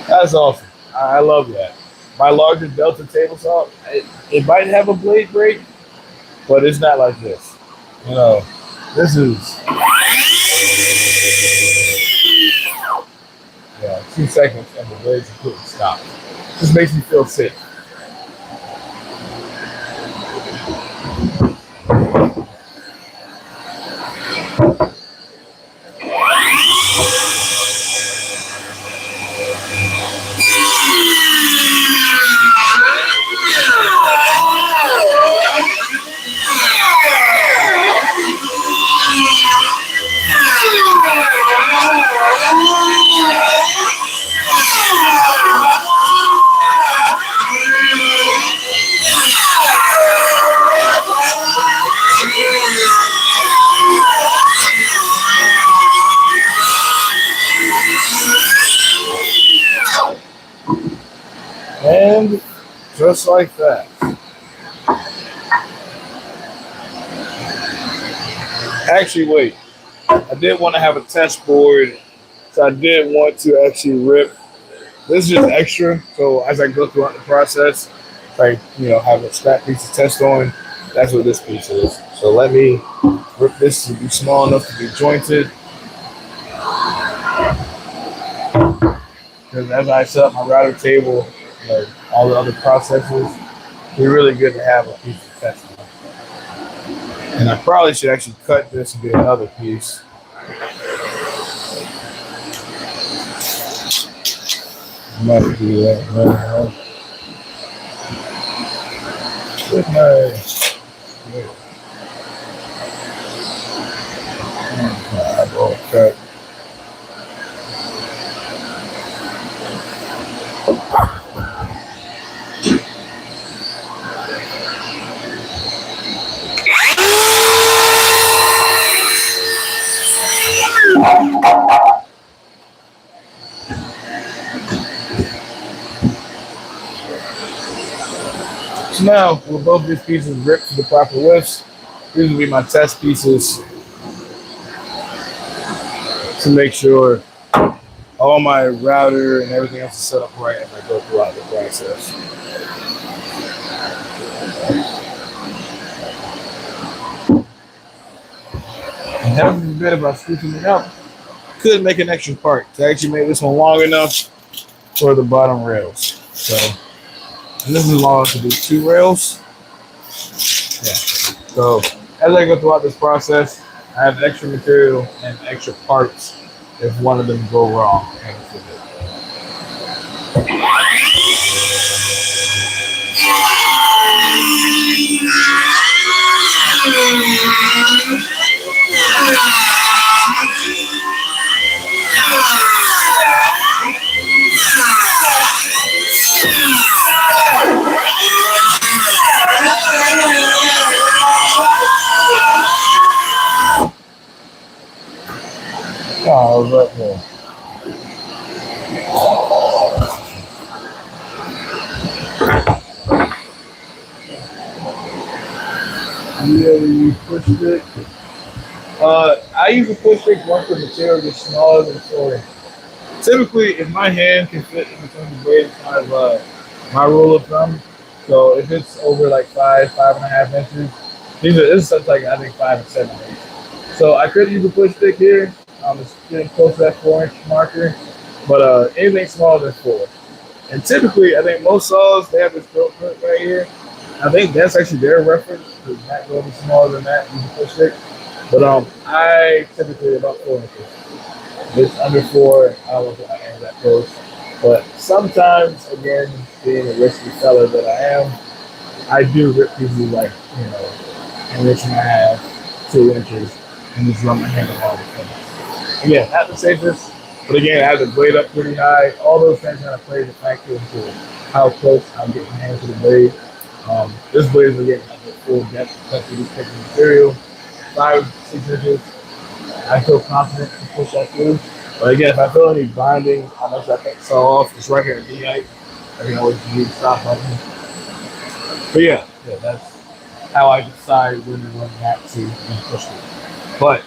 that's awesome. I love that. My larger Delta table saw, it might have a blade brake, but it's not like this. You know, this is, yeah, 2 seconds and the blade's completely stopped. Just makes me feel sick. And just like that. Actually, wait. I did want to have a test board, so I did want to actually rip. This is just extra, so as I go throughout the process, like, you know, have a scrap piece to test on. That's what this piece is. So let me rip this to be small enough to be jointed. Because as I set up my router table, you know, all the other processes, it'd be really good to have a piece to test on. And I probably should actually cut this and get another piece. I might do that right. With my eyeball cut. So now, with both these pieces ripped to the proper widths, these will be my test pieces to make sure all my router and everything else is set up right as I go throughout the process. And heaven forbid, if I screw something up, could make an extra part to actually make this one long enough for the bottom rails. So, and this is long enough to do 2 rails. Yeah. So as I go throughout this process, I have extra material and extra parts if one of them go wrong. Oh, right there. Yeah, you push it. I use a push stick once the material gets smaller than 4 inches. Typically, if my hand can fit in between the blades, it's kind of my rule of thumb. So if it's over like 5.5 inches, this is something like I think 5 and 7 inches. So I could use a push stick here. It's getting close to that 4-inch marker, but anything smaller than 4. And typically, I think most saws, they have this throat clip right here. I think that's actually their reference. It's not going to be smaller than that, use a push stick. But I typically about 4 inches. If it's under 4, I don't want my hands that close. But sometimes, again, being a risky seller that I am, I do rip people like, an inch and a half, 2 inches, and just run my hand along the finish. Again, not the safest, but again, I have the blade up pretty high. All those things kind of play the factor into how close I'm getting my hands to the blade. This blade is getting like the full depth cut through this type of material, 5, 6 inches. I feel confident to push that through. But again, if I feel any binding, I know that I saw off. It's right here at D height. I can always use stop button. But yeah, that's how I decide when and when not to push it. But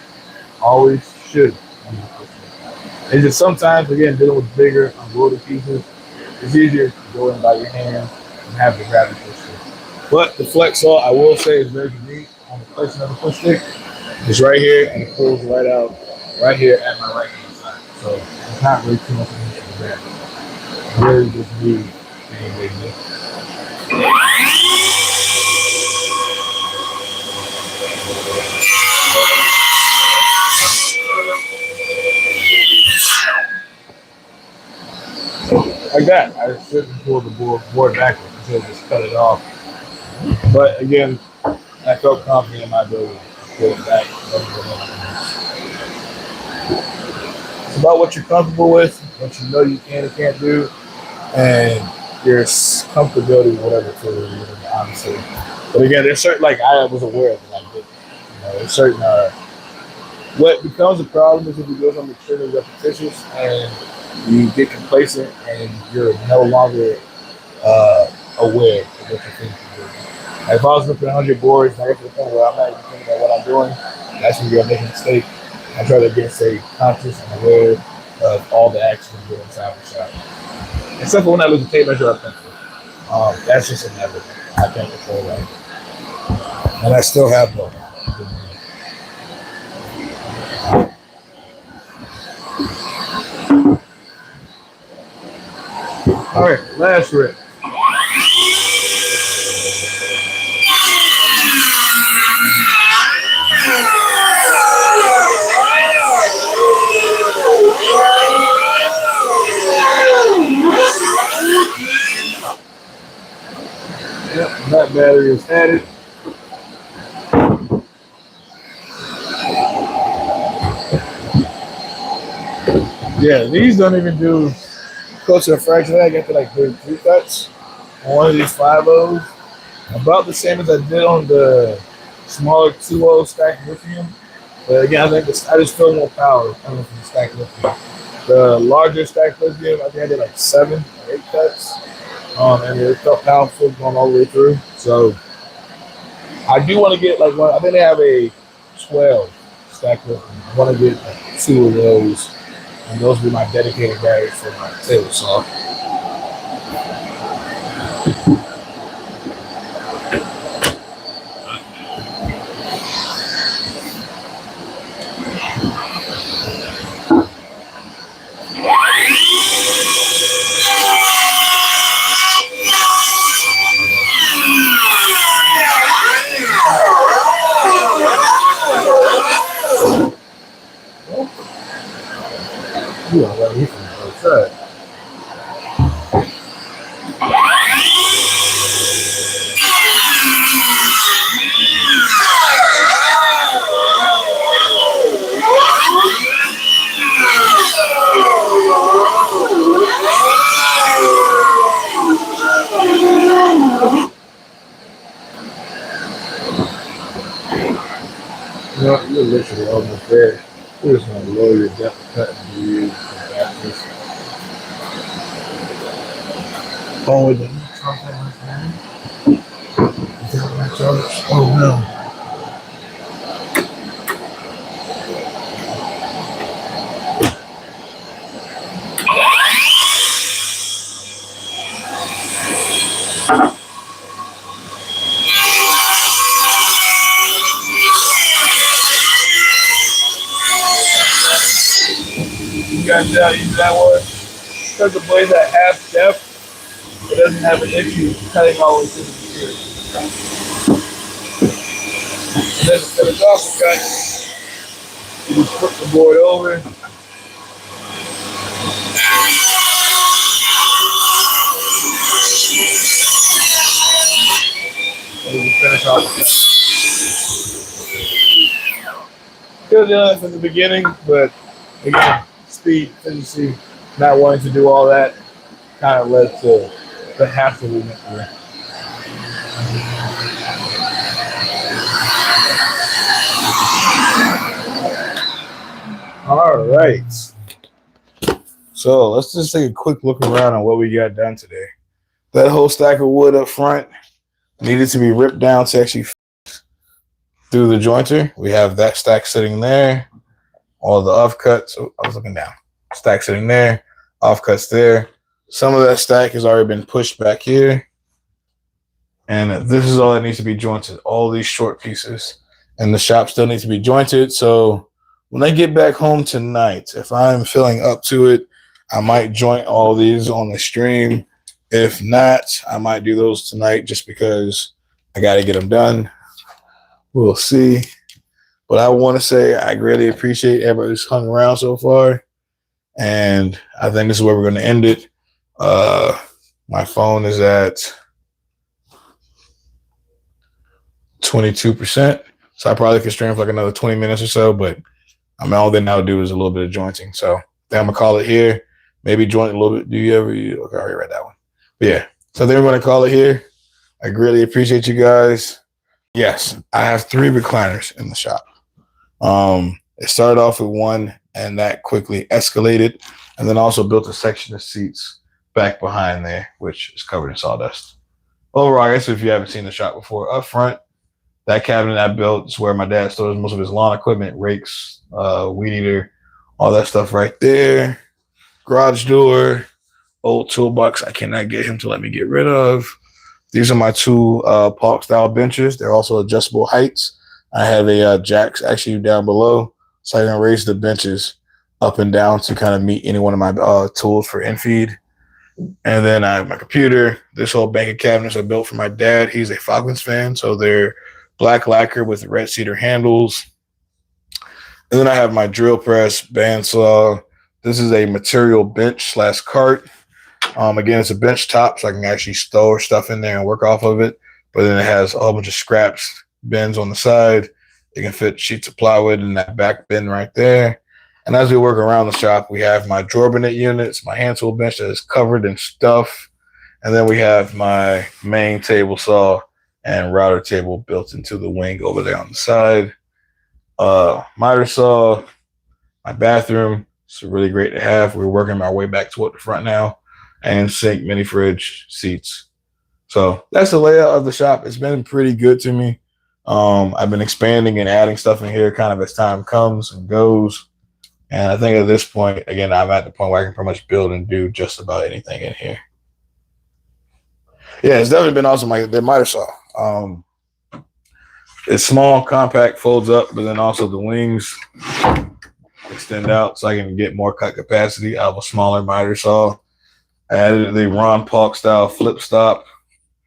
always should push it. It's just sometimes, again, dealing with bigger, unloaded pieces, it's easier to go in by your hand and have the gravity push it. But the flex saw, I will say, is very unique on the placement of the push stick. It's right here and it pulls right out, right here at my right hand side. So it's not really too much of an issue there. It's really just me being lazy. Like that, I shouldn't pull the board backwards. I should just cut it off. But again, I felt confident in my ability to pull it back. It's about what you're comfortable with, what you know you can and can't do, and your comfortability with whatever tool you're using, honestly. But again, there's certain, like I was aware that I did. There's certain, what becomes a problem is if you go something extremely repetitious and you get complacent and you're no longer aware of what you're thinking. If I was looking at 100 boards, I get to the point where I'm not even thinking about what I'm doing, that's when you're going to make a mistake. I try to again stay conscious and aware of all the actions I'm doing inside the shop. Except for when I lose a tape measure or pencil. That's just another thing. I can't control that. And I still have both. All right, last rip. Yep, that battery is added. Yeah, these don't even do close to a fraction. I get to like 33 cuts on one of these 5.0s. About the same as I did on the smaller 2.0 stacked lithium. But again, I think I just feel more power coming from the stacked lithium. The larger stacked lithium, I think I did like 7 or 8 cuts. And it felt powerful going all the way through. So I do want to get like one. I think they have a 12 stacked lithium. I want to get like 2 of those. And those will be my dedicated batteries for my table saw. You don't let me from the outside. No, you're literally almost there. You're just going to lower your depth of cut and use the oh, it doesn't charge that much, man. Oh, no. You guys know how to use that one? Because the blade's at half depth, it doesn't have an issue cutting all the way through the material. And then to finish off the cut, you just flip the board over, Finish off. Good enough in the beginning, but again, speed, efficiency, not wanting to do all that kind of led to the hassle we went through. All right. So let's just take a quick look around on what we got done today. That whole stack of wood up front needed to be ripped down to actually through the jointer. We have that stack sitting there. All the offcuts. Oh, I was looking down. Stack sitting there. Offcuts there. Some of that stack has already been pushed back here. And this is all that needs to be jointed. All these short pieces. And the shop still needs to be jointed. So when I get back home tonight, if I'm feeling up to it, I might joint all these on the stream. If not, I might do those tonight just because I got to get them done. We'll see. But I want to say I greatly appreciate everybody who's hung around so far. And I think this is where we're going to end it. My phone is at 22%. So I probably could stream for like another 20 minutes or so. But I mean, all they now do is a little bit of jointing. So then I'm going to call it here. Maybe joint a little bit. Okay, I already read that one. But yeah. So then we're going to call it here. I greatly appreciate you guys. Yes, I have 3 recliners in the shop. It started off with 1 and that quickly escalated, and then also built a section of seats back behind there, which is covered in sawdust. Overall, I guess if you haven't seen the shop before, up front, that cabinet I built is where my dad stores most of his lawn equipment, rakes, weed eater, all that stuff right there. Garage door, old toolbox I cannot get him to let me get rid of. These are my 2 Park style benches. They're also adjustable heights. I have a jacks actually down below, so I can raise the benches up and down to kind of meet any one of my tools for infeed. And then I have my computer. This whole bank of cabinets I built for my dad. He's a Falcons fan, so they're black lacquer with red cedar handles. And then I have my drill press, bandsaw. This is a material bench / cart. Again, it's a bench top, so I can actually store stuff in there and work off of it. But then it has a whole bunch of scraps, bins on the side. It can fit sheets of plywood in that back bin right there. And as we work around the shop, we have my drawer bench units, my hand tool bench that is covered in stuff. And then we have my main table saw and router table built into the wing over there on the side. Miter saw, my bathroom. It's really great to have. We're working our way back toward the front now. And sink, mini fridge, seats. So that's the layout of the shop. It's been pretty good to me. I've been expanding and adding stuff in here kind of as time comes and goes. And I think at this point, again, I'm at the point where I can pretty much build and do just about anything in here. Yeah, it's definitely been awesome. Like the miter saw. It's small, compact, folds up, but then also the wings extend out so I can get more cut capacity out of a smaller miter saw. I added the Ron Park style flip stop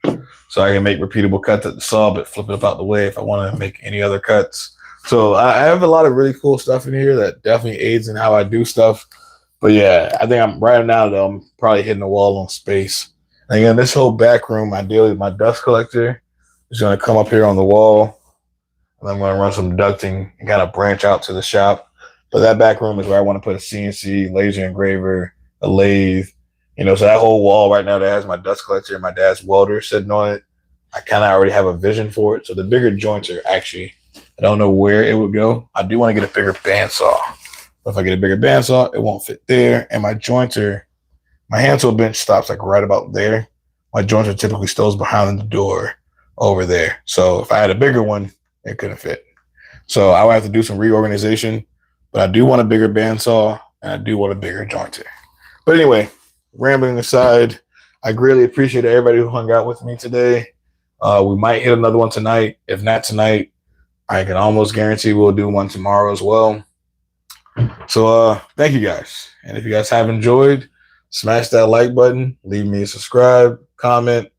so I can make repeatable cuts at the saw, but flip it up out the way if I want to make any other cuts. So I have a lot of really cool stuff in here that definitely aids in how I do stuff. But yeah, I think I'm right now, though, I'm probably hitting the wall on space. And again, this whole back room, ideally, my dust collector is going to come up here on the wall. And I'm going to run some ducting and kind of branch out to the shop. But that back room is where I want to put a CNC, laser engraver, a lathe. You know, so that whole wall right now that has my dust collector and my dad's welder sitting on it, I kind of already have a vision for it. So the bigger joints are actually, I don't know where it would go. I do want to get a bigger bandsaw. But if I get a bigger bandsaw, it won't fit there. And my jointer, my hand tool bench stops like right about there. My jointer typically stows behind the door over there. So if I had a bigger one, it couldn't fit. So I would have to do some reorganization. But I do want a bigger bandsaw and I do want a bigger jointer. But anyway, rambling aside, I greatly appreciate everybody who hung out with me today. We might hit another one tonight. If not tonight, I can almost guarantee we'll do one tomorrow as well. So thank you guys. And if you guys have enjoyed, smash that like button, leave me a subscribe, comment,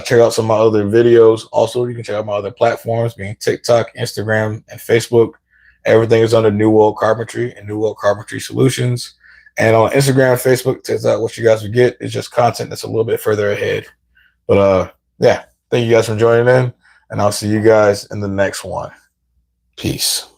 check out some of my other videos. Also, you can check out my other platforms, being TikTok, Instagram, and Facebook. Everything is under New World Carpentry and New World Carpentry Solutions. And on Instagram, Facebook, TikTok, what you guys would get is just content that's a little bit further ahead. But yeah, thank you guys for joining in, and I'll see you guys in the next one. Peace.